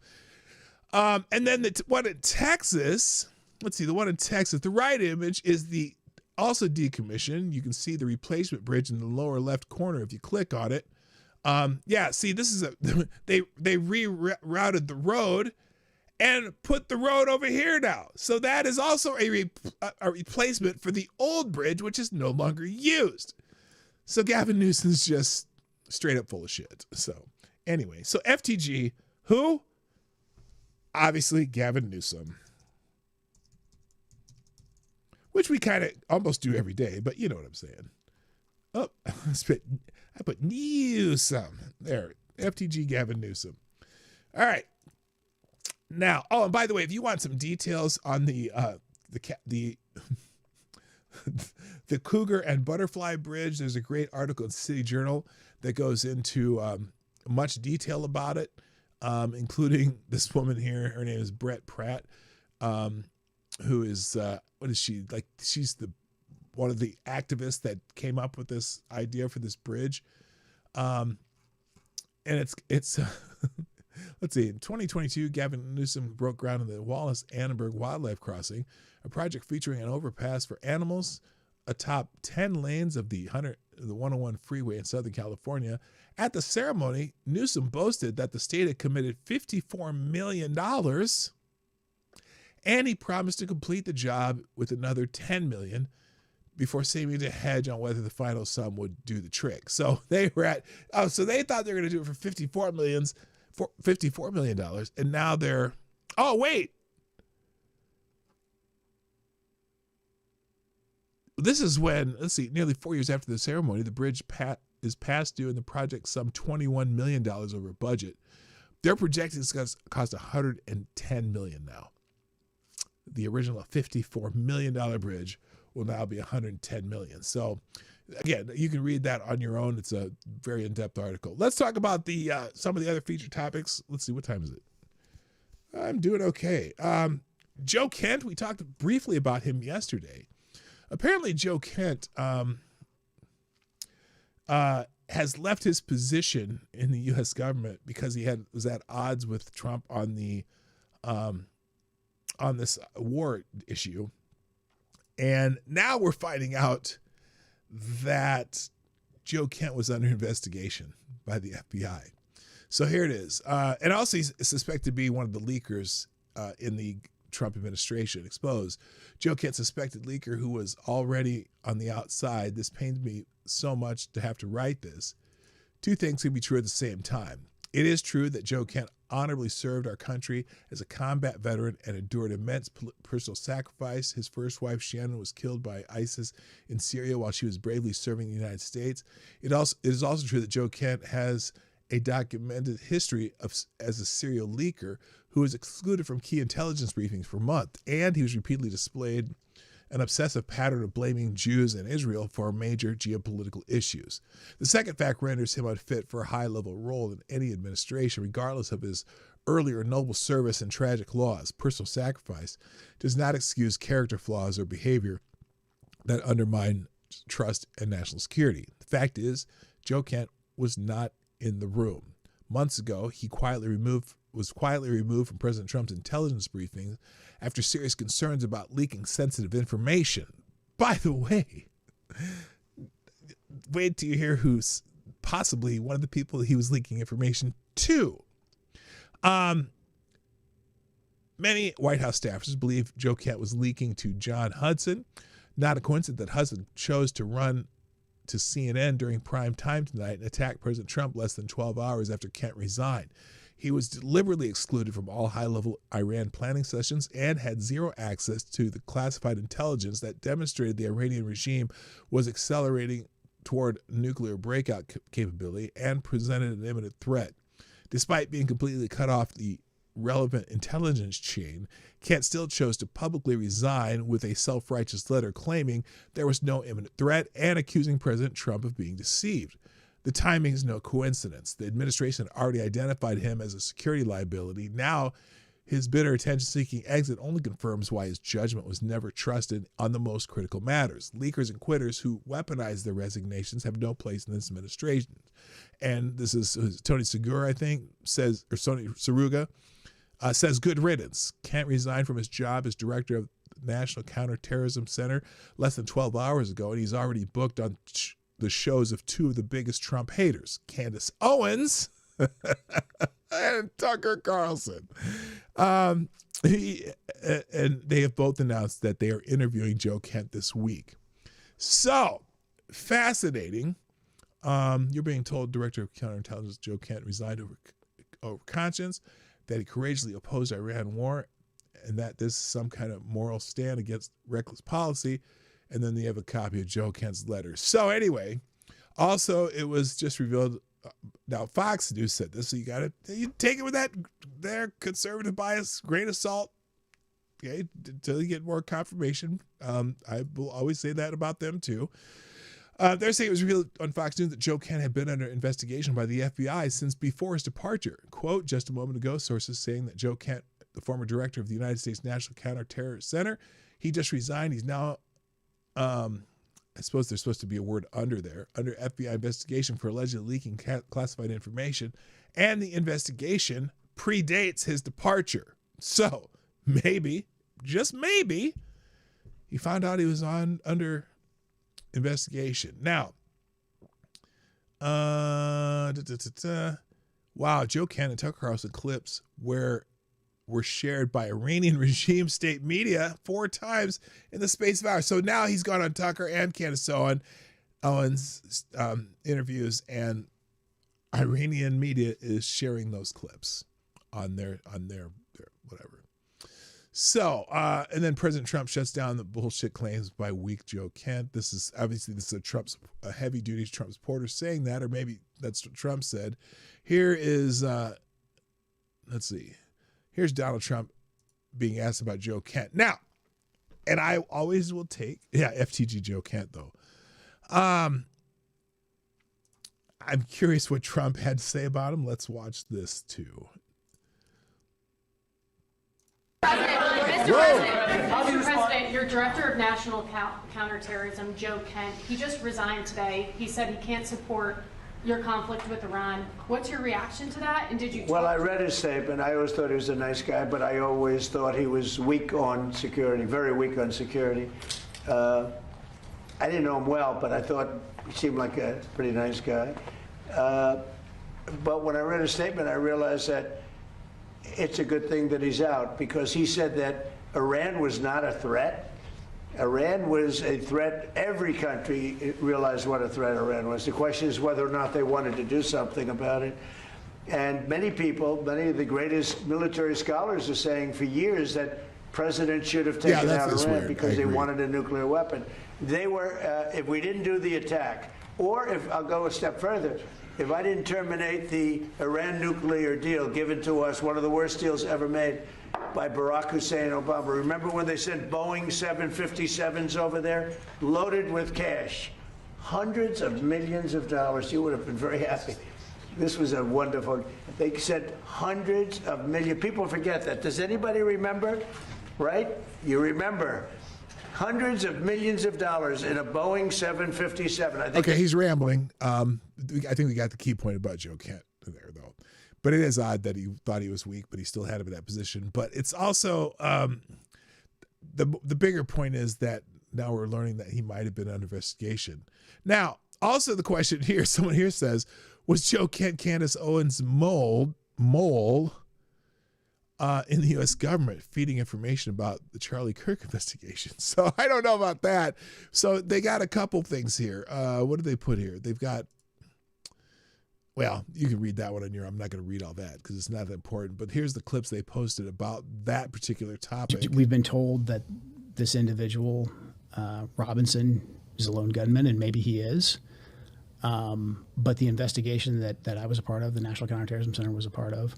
And then the one in Texas, let's see, the one in Texas, the right image is the also decommissioned. You can see the replacement bridge in the lower left corner if you click on it. Yeah, see, this is they rerouted the road and put the road over here now. So that is also a replacement for the old bridge, which is no longer used. So Gavin Newsom's just straight up full of shit. So anyway, so FTG, who? Obviously Gavin Newsom. Which we kind of almost do every day, but you know what I'm saying. Oh, I put Newsom. There, FTG Gavin Newsom. All right. Now, oh, and by the way, if you want some details on the the Cougar and Butterfly Bridge, there's a great article in City Journal that goes into much detail about it, including this woman here. Her name is Brett Pratt, who is what is she like? She's one of the activists that came up with this idea for this bridge, and it's. Let's see, in 2022, Gavin Newsom broke ground in the Wallace-Annenberg Wildlife Crossing, a project featuring an overpass for animals atop 10 lanes of the 101 freeway in Southern California. At the ceremony, Newsom boasted that the state had committed $54 million, and he promised to complete the job with another $10 million before seeming to hedge on whether the final sum would do the trick. So they were so they thought they were going to do it for $54 million, and now they're, oh wait, this is when, let's see, nearly 4 years after the ceremony, the bridge is past due and the project some $21 million over budget. They're projecting it's going to cost $110 million now. The original $54 million bridge will now be $110 million. So again, you can read that on your own. It's a very in-depth article. Let's talk about the some of the other featured topics. Let's see, what time is it? I'm doing okay. Joe Kent, we talked briefly about him yesterday. Apparently, Joe Kent has left his position in the U.S. government because he was at odds with Trump on this war issue, and now we're finding out that Joe Kent was under investigation by the FBI. So here it is. And also he's suspected to be one of the leakers in the Trump administration. Exposed. Joe Kent, suspected leaker who was already on the outside. This pains me so much to have to write this. Two things can be true at the same time. It is true that Joe Kent honorably served our country as a combat veteran and endured immense personal sacrifice. His first wife, Shannon, was killed by ISIS in Syria while she was bravely serving the United States. It is also true that Joe Kent has a documented history as a serial leaker who was excluded from key intelligence briefings for months, and he was repeatedly displayed an obsessive pattern of blaming Jews and Israel for major geopolitical issues. The second fact renders him unfit for a high-level role in any administration, regardless of his earlier noble service and tragic loss. Personal sacrifice does not excuse character flaws or behavior that undermine trust and national security. The fact is, Joe Kent was not in the room. Months ago, he was quietly removed from President Trump's intelligence briefings after serious concerns about leaking sensitive information. By the way, wait till you hear who's possibly one of the people he was leaking information to. Many White House staffers believe Joe Kent was leaking to John Hudson. Not a coincidence that Hudson chose to run to CNN during prime time tonight and attack President Trump less than 12 hours after Kent resigned. He was deliberately excluded from all high-level Iran planning sessions and had zero access to the classified intelligence that demonstrated the Iranian regime was accelerating toward nuclear breakout capability and presented an imminent threat. Despite being completely cut off the relevant intelligence chain, Kent still chose to publicly resign with a self-righteous letter claiming there was no imminent threat and accusing President Trump of being deceived. The timing is no coincidence. The administration had already identified him as a security liability. Now, his bitter attention-seeking exit only confirms why his judgment was never trusted on the most critical matters. Leakers and quitters who weaponize their resignations have no place in this administration. And this is Tony Segura, I think, says, or Tony Saruga, says, good riddance. Kent resigned from his job as director of the National Counterterrorism Center less than 12 hours ago, and he's already booked on the shows of two of the biggest Trump haters, Candace Owens and Tucker Carlson. And they have both announced that they are interviewing Joe Kent this week. So, fascinating. You're being told Director of Counterintelligence Joe Kent resigned over conscience, that he courageously opposed Iran war, and that this is some kind of moral stand against reckless policy. And then they have a copy of Joe Kent's letter. So anyway, also it was just revealed. Now Fox News said this, so you take it with that their conservative bias, grain of salt, okay, until you get more confirmation. I will always say that about them too. They're saying it was revealed on Fox News that Joe Kent had been under investigation by the FBI since before his departure. Quote, just a moment ago, sources saying that Joe Kent, the former director of the United States National Counterterror Center, he just resigned. He's now, I suppose there's supposed to be a word under there, under FBI investigation for allegedly leaking classified information, and the investigation predates his departure. So maybe, just maybe, he found out he was under investigation. Now, wow, Joe Kent and Tucker Carlson clips were shared by Iranian regime state media 4 times in the space of hours. So now he's gone on Tucker and Candace Owens interviews, and Iranian media is sharing those clips on their whatever. So, and then President Trump shuts down the bullshit claims by weak Joe Kent. This is a heavy-duty Trump supporter saying that, or maybe that's what Trump said. Here is, let's see. Here's Donald Trump being asked about Joe Kent. Now, and I always will take, FTG Joe Kent, though. I'm curious what Trump had to say about him. Let's watch this, too. Mr. President, your director of national counterterrorism, Joe Kent, he just resigned today. He said he can't support your conflict with Iran. What's your reaction to that? And did you? Well, I read his statement. I always thought he was a nice guy, but I always thought he was weak on security, very weak on security. I didn't know him well, but I thought he seemed like a pretty nice guy. But when I read his statement, I realized that it's a good thing that he's out, because he said that Iran was not a threat. Iran was a threat. Every country realized what a threat Iran was. The question is whether or not they wanted to do something about it. And many people, many of the greatest military scholars are saying for years that presidents should have taken out Iran because they wanted a nuclear weapon. They were, if we didn't do the attack, or if, I'll go a step further, if I didn't terminate the Iran nuclear deal given to us, one of the worst deals ever made by Barack Hussein Obama. Remember when they sent Boeing 757s over there, loaded with cash, hundreds of millions of dollars? You would have been very happy. This was a wonderful, they sent hundreds of millions. People forget that. Does anybody remember? Right? You remember. Hundreds of millions of dollars in a Boeing 757. Okay, he's rambling. I think we got the key point about Joe Kent there, though. But it is odd that he thought he was weak, but he still had him in that position. But it's also the bigger point is that now we're learning that he might have been under investigation. Now, also the question here, someone here says, was Joe Kent Candace Owens' mole in the U.S. government feeding information about the Charlie Kirk investigation? So I don't know about that. So they got a couple things here. What did they put here? They've got, well, you can read that one on your own. I'm not going to read all that because it's not that important. But here's the clips they posted about that particular topic. We've been told that this individual, Robinson, is a lone gunman, and maybe he is. But the investigation that I was a part of, the National Counterterrorism Center was a part of,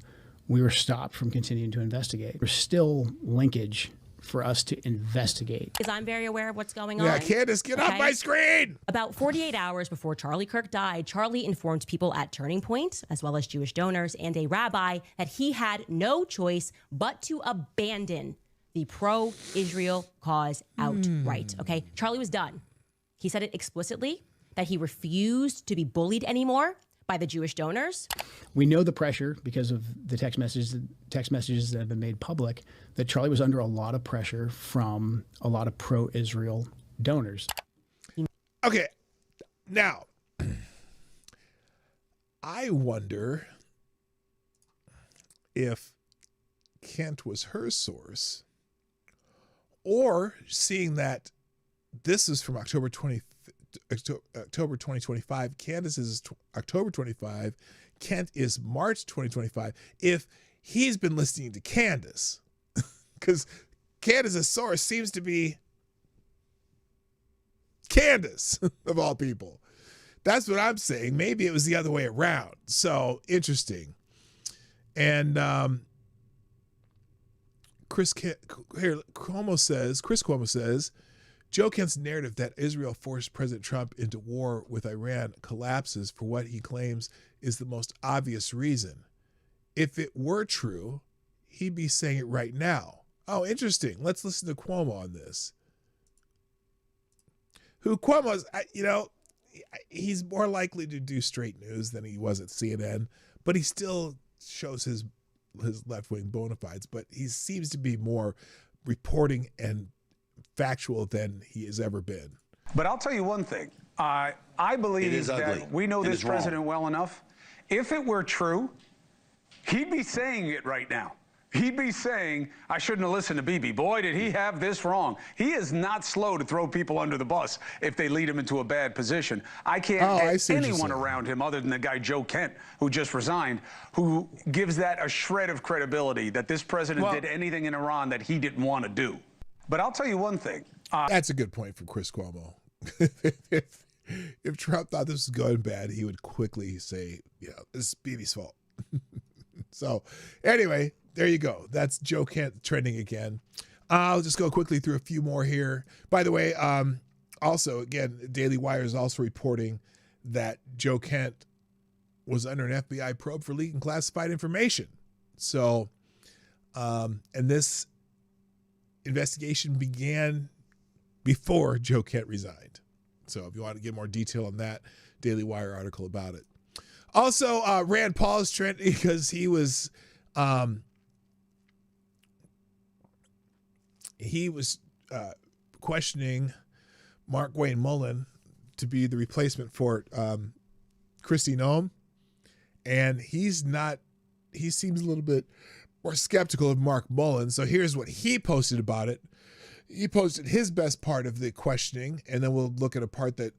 we were stopped from continuing to investigate. There's still linkage for us to investigate. Because I'm very aware of what's going on. Yeah, Candace, get off my screen! About 48 hours before Charlie Kirk died, Charlie informed people at Turning Point, as well as Jewish donors and a rabbi, that he had no choice but to abandon the pro-Israel cause outright. Okay, Charlie was done. He said it explicitly, that he refused to be bullied anymore by the Jewish donors. We know the pressure because of the text messages that have been made public, that Charlie was under a lot of pressure from a lot of pro-Israel donors. Okay, now, I wonder if Kent was her source, or seeing that this is from October 2025, Candace is October 25, Kent is March 2025, if he's been listening to Candace, because Candace's source seems to be Candace, of all people. That's what I'm saying. Maybe it was the other way around. So interesting. And Chris Cuomo says, Joe Kent's narrative that Israel forced President Trump into war with Iran collapses for what he claims is the most obvious reason. If it were true, he'd be saying it right now. Oh, interesting. Let's listen to Cuomo on this. Cuomo's, he's more likely to do straight news than he was at CNN, but he still shows his left-wing bona fides, but he seems to be more reporting and factual than he has ever been. But I'll tell you one thing. I believe that we know this president well enough. If it were true, he'd be saying it right now. He'd be saying, I shouldn't have listened to Bibi. Boy, did he have this wrong. He is not slow to throw people under the bus if they lead him into a bad position. I can't get anyone around him other than the guy Joe Kent, who just resigned, who gives that a shred of credibility that this president did anything in Iran that he didn't want to do. But I'll tell you one thing. That's a good point from Chris Cuomo. If Trump thought this was going bad, he would quickly say, this is Bibi's fault. So anyway, there you go. That's Joe Kent trending again. I'll just go quickly through a few more here. By the way, also, again, Daily Wire is also reporting that Joe Kent was under an FBI probe for leaking classified information. So, and this investigation began before Joe Kent resigned. So if you want to get more detail on that, Daily Wire article about it. Also, Rand Paul is trending because he was questioning Mark Wayne Mullen to be the replacement for Kristi Noem, and he seems a little bit more skeptical of Mark Mullen. So here's what he posted about it. He posted his best part of the questioning, and then we'll look at a part that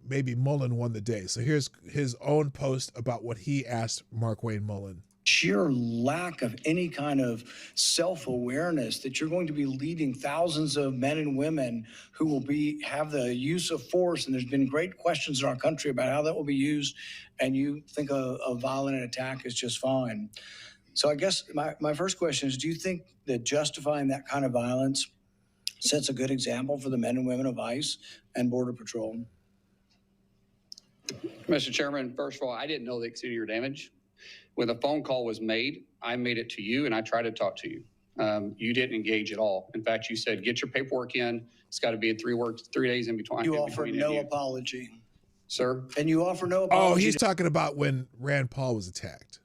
maybe Mullen won the day. So here's his own post about what he asked Mark Wayne Mullen. Sheer lack of any kind of self-awareness that you're going to be leading thousands of men and women who will have the use of force. And there's been great questions in our country about how that will be used. And you think a violent attack is just fine. So I guess my first question is, do you think that justifying that kind of violence sets a good example for the men and women of ICE and Border Patrol? Mr. Chairman, first of all, I didn't know the extent of your damage. When the phone call was made, I made it to you and I tried to talk to you. You didn't engage at all. In fact, you said, get your paperwork in. It's got to be in 3 days in between. You offered no apology. Sir? And you offer no apology. Oh, he's talking about when Rand Paul was attacked.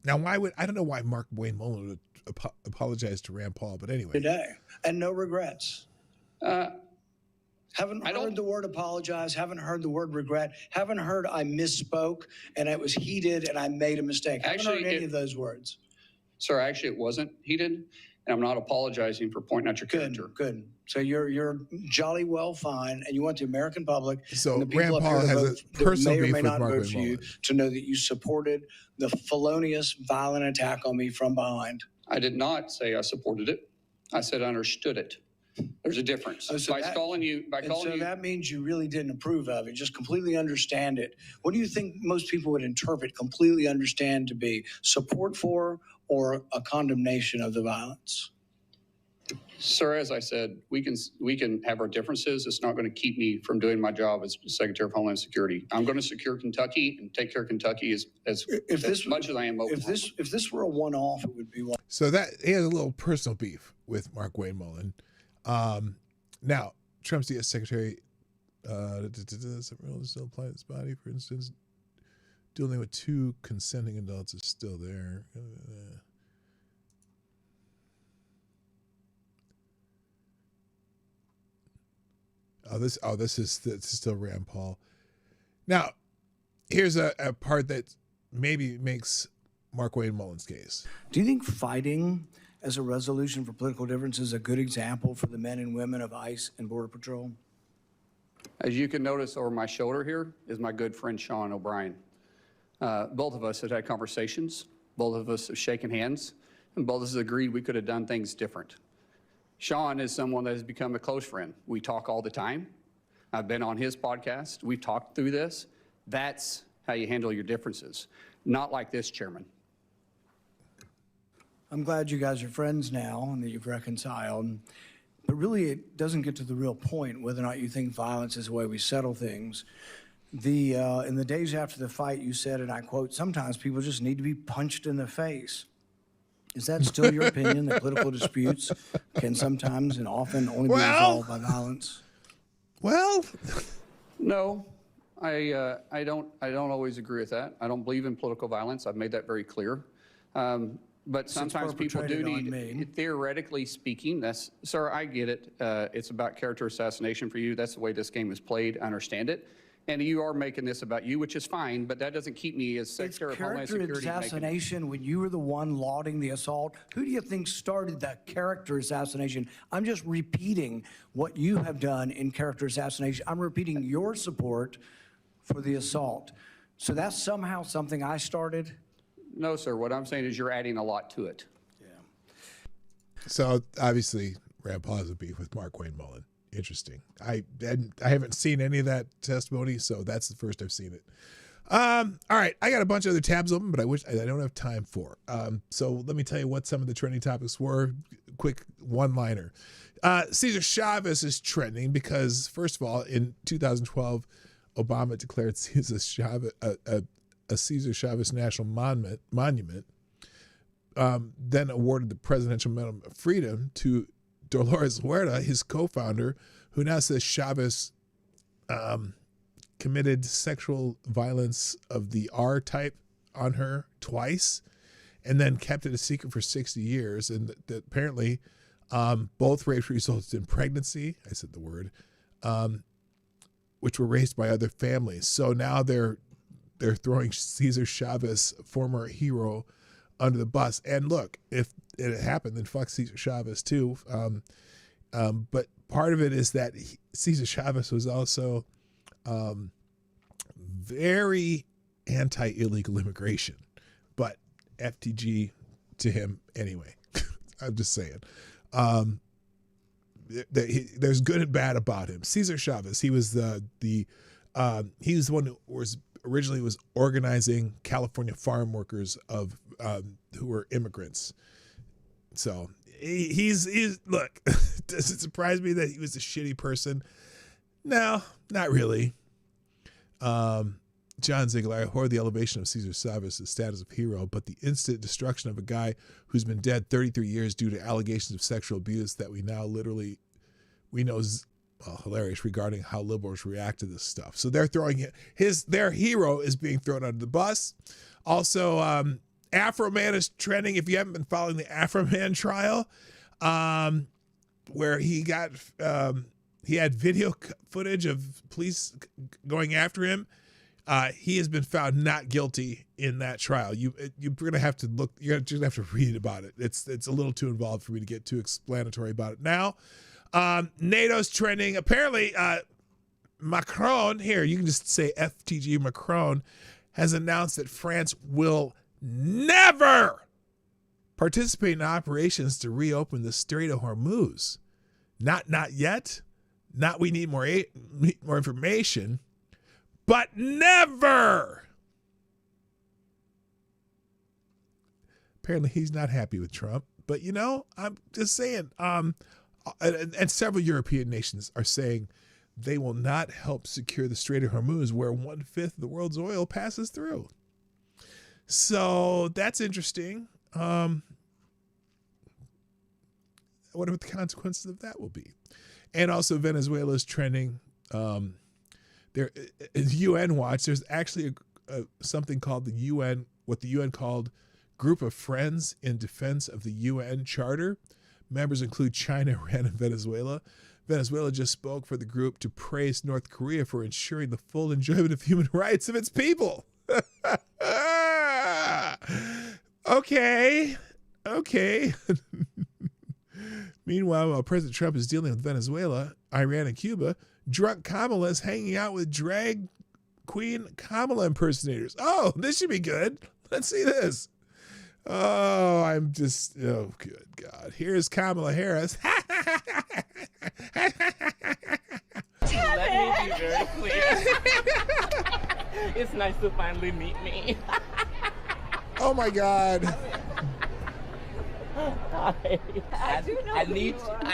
Now, I don't know why Mark Wayne Mullen would apologize to Rand Paul, but anyway. Today. And no regrets. Haven't heard the word apologize, haven't heard the word regret, haven't heard I misspoke and it was heated and I made a mistake. Haven't heard any of those words. Sir, actually, it wasn't heated. and I'm not apologizing for pointing out your character. Good. So you're jolly well fine, and you want the American public So and the people Rand up Paul here to has vote, a that personal may or beef may with not Mark vote for you, to know that you supported the felonious, violent attack on me from behind. I did not say I supported it. I said I understood it. There's a difference. So that means you really didn't approve of it, just completely understand it. What do you think most people would interpret completely understand to be support for or a condemnation of the violence? Sir, as I said, we can have our differences. It's not going to keep me from doing my job as Secretary of Homeland Security. I'm going to secure Kentucky and take care of Kentucky as much as I am Oklahoma. If this were a one-off, it would be one. So that he has a little personal beef with Mark Wayne Mullen. Now, Trump's U.S. Secretary some rules still apply to this body. For instance, dealing with 2 consenting adults is still there. This is still Rand Paul. Now, here's a part that maybe makes Mark Wayne Mullen's case. Do you think fighting as a resolution for political differences is a good example for the men and women of ICE and Border Patrol? As you can notice over my shoulder here is my good friend Sean O'Brien. Both of us have had conversations. Both of us have shaken hands. And both of us agreed we could have done things different. Sean is someone that has become a close friend. We talk all the time. I've been on his podcast. We've talked through this. That's how you handle your differences. Not like this, Chairman. I'm glad you guys are friends now and that you've reconciled. But really, it doesn't get to the real point whether or not you think violence is the way we settle things. In the days after the fight, you said, and I quote, "Sometimes people just need to be punched in the face." Is that still your opinion that political disputes can sometimes and often only be resolved by violence? Well, no, I don't always agree with that. I don't believe in political violence. I've made that very clear. But sometimes people do need, theoretically speaking, sir, I get it. It's about character assassination for you. That's the way this game is played. I understand it. And you are making this about you, which is fine, but that doesn't keep me as Secretary of Homeland Security. Character assassination when you were the one lauding the assault. Who do you think started that character assassination? I'm just repeating what you have done in character assassination. I'm repeating your support for the assault. So that's somehow something I started? No, sir. What I'm saying is you're adding a lot to it. Yeah. So obviously, Rand Paul has a beef with Mark Wayne Mullen. Interesting. I haven't seen any of that testimony, so that's the first I've seen it. All right, I got a bunch of other tabs open, but I don't have time for. So let me tell you what some of the trending topics were. Quick one-liner. Cesar Chavez is trending because, first of all, in 2012, Obama declared Cesar Chavez a Cesar Chavez National Monument. Then awarded the Presidential Medal of Freedom to Dolores Huerta, his co-founder, who now says Chavez committed sexual violence of the R type on her twice and then kept it a secret for 60 years. And that apparently both rapes resulted in pregnancy, I said the word, which were raised by other families. So now they're throwing Cesar Chavez, former hero, under the bus. And look, if it happened, then fuck Cesar Chavez too. But part of it is that Cesar Chavez was also very anti-illegal immigration, but FTG to him anyway. I'm just saying. There's good and bad about him. Cesar Chavez, he was the one who was originally organizing California farm workers who were immigrants. So he's look, does it surprise me that he was a shitty person? No, not really. John Ziegler, I abhor the elevation of Cesar Chavez's status of hero, but the instant destruction of a guy who's been dead 33 years due to allegations of sexual abuse that we know is hilarious regarding how liberals react to this stuff. So they're throwing their hero is being thrown under the bus. Also, Afro Man is trending. If you haven't been following the Afro Man trial, where he had video footage of police going after him. He has been found not guilty in that trial. You're gonna have to look. You're just gonna have to read about it. It's a little too involved for me to get too explanatory about it now. NATO's trending. Apparently, Macron, here, you can just say FTG Macron, has announced that France will never participate in operations to reopen the Strait of Hormuz. Not yet. Not we need more information, but never. Apparently he's not happy with Trump, but I'm just saying, and several European nations are saying they will not help secure the Strait of Hormuz, where 1/5 of the world's oil passes through. So that's interesting. I wonder what the consequences of that will be. And also Venezuela is trending. There is UN Watch. There's actually something called what the UN called Group of Friends in Defense of the UN Charter. Members include China, Iran, and Venezuela. Venezuela just spoke for the group to praise North Korea for ensuring the full enjoyment of human rights of its people. Okay. Meanwhile, while President Trump is dealing with Venezuela, Iran, and Cuba, drunk Kamala is hanging out with drag queen Kamala impersonators. Oh, this should be good. Let's see this. Oh, good God. Here's Kamala Harris. Let me be very clear. It's nice to finally meet me. Oh my God. Hi. I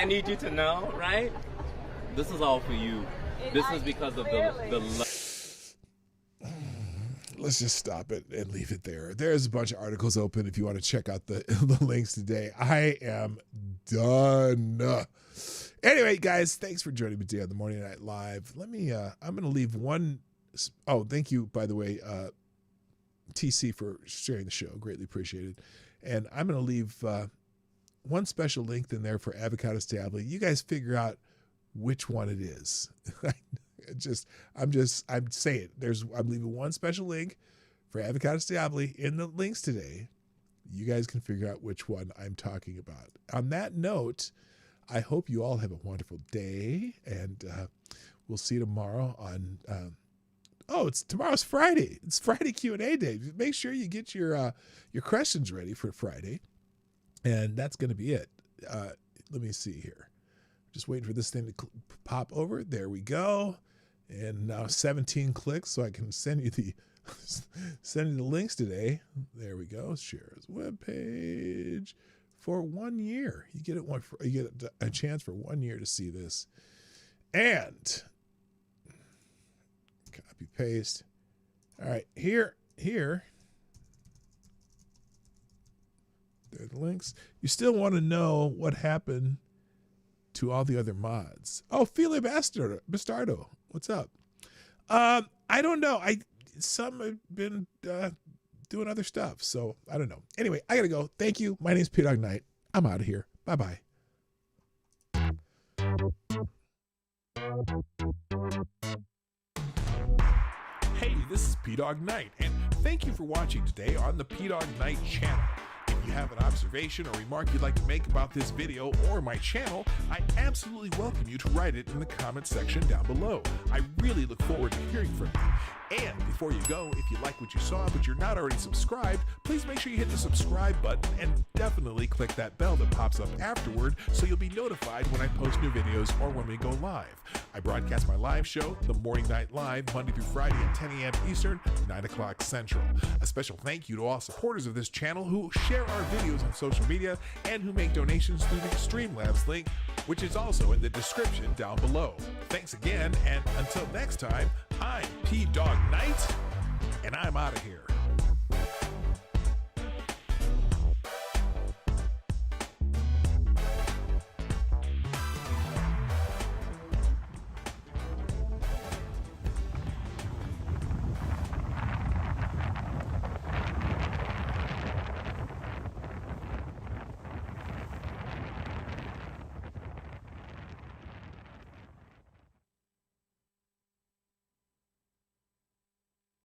need you to know, right? This is all for you. This is because of the love. Let's just stop it and leave it there. There's a bunch of articles open if you want to check out the links today. I am done. Anyway, guys, thanks for joining me today on the Morning Night Live. I'm going to leave one. Oh, thank you, by the way, TC, for sharing the show. Greatly appreciated. And I'm going to leave one special link in there for Avocado Stably. You guys figure out which one it is. I'm saying I'm leaving one special link for Avocado Stably in the links today. You guys can figure out which one I'm talking about. On that note, I hope you all have a wonderful day, and we'll see you tomorrow on. Tomorrow's Friday. It's Friday Q&A day. Make sure you get your questions ready for Friday, and that's going to be it. Let me see here. Just waiting for this thing to pop over. There we go. And now 17 clicks, so I can send you the links today. There we go. Share his webpage for 1 year. You get a chance for 1 year to see this. And copy paste. All right, here. There are the links. You still want to know what happened to all the other mods. Oh, Fili Bastardo. What's up? I don't know. Some have been doing other stuff, so I don't know. Anyway, I gotta go. Thank you. My name's Dawg Knight. I'm out of here. Bye-bye. Hey, this is Dawg Knight, and thank you for watching today on the Dawg Knight Channel. If you have an observation or remark you'd like to make about this video or my channel, I absolutely welcome you to write it in the comment section down below. I really look forward to hearing from you. And before you go, if you like what you saw but you're not already subscribed, please make sure you hit the subscribe button and definitely click that bell that pops up afterward so you'll be notified when I post new videos or when we go live. I broadcast my live show, The Morning Night Live, Monday through Friday at 10 a.m. Eastern, 9 o'clock Central. A special thank you to all supporters of this channel who share our videos on social media and who make donations through the Streamlabs link, which is also in the description down below. Thanks again, and until next time, I'm Dawg Knight, and I'm out of here.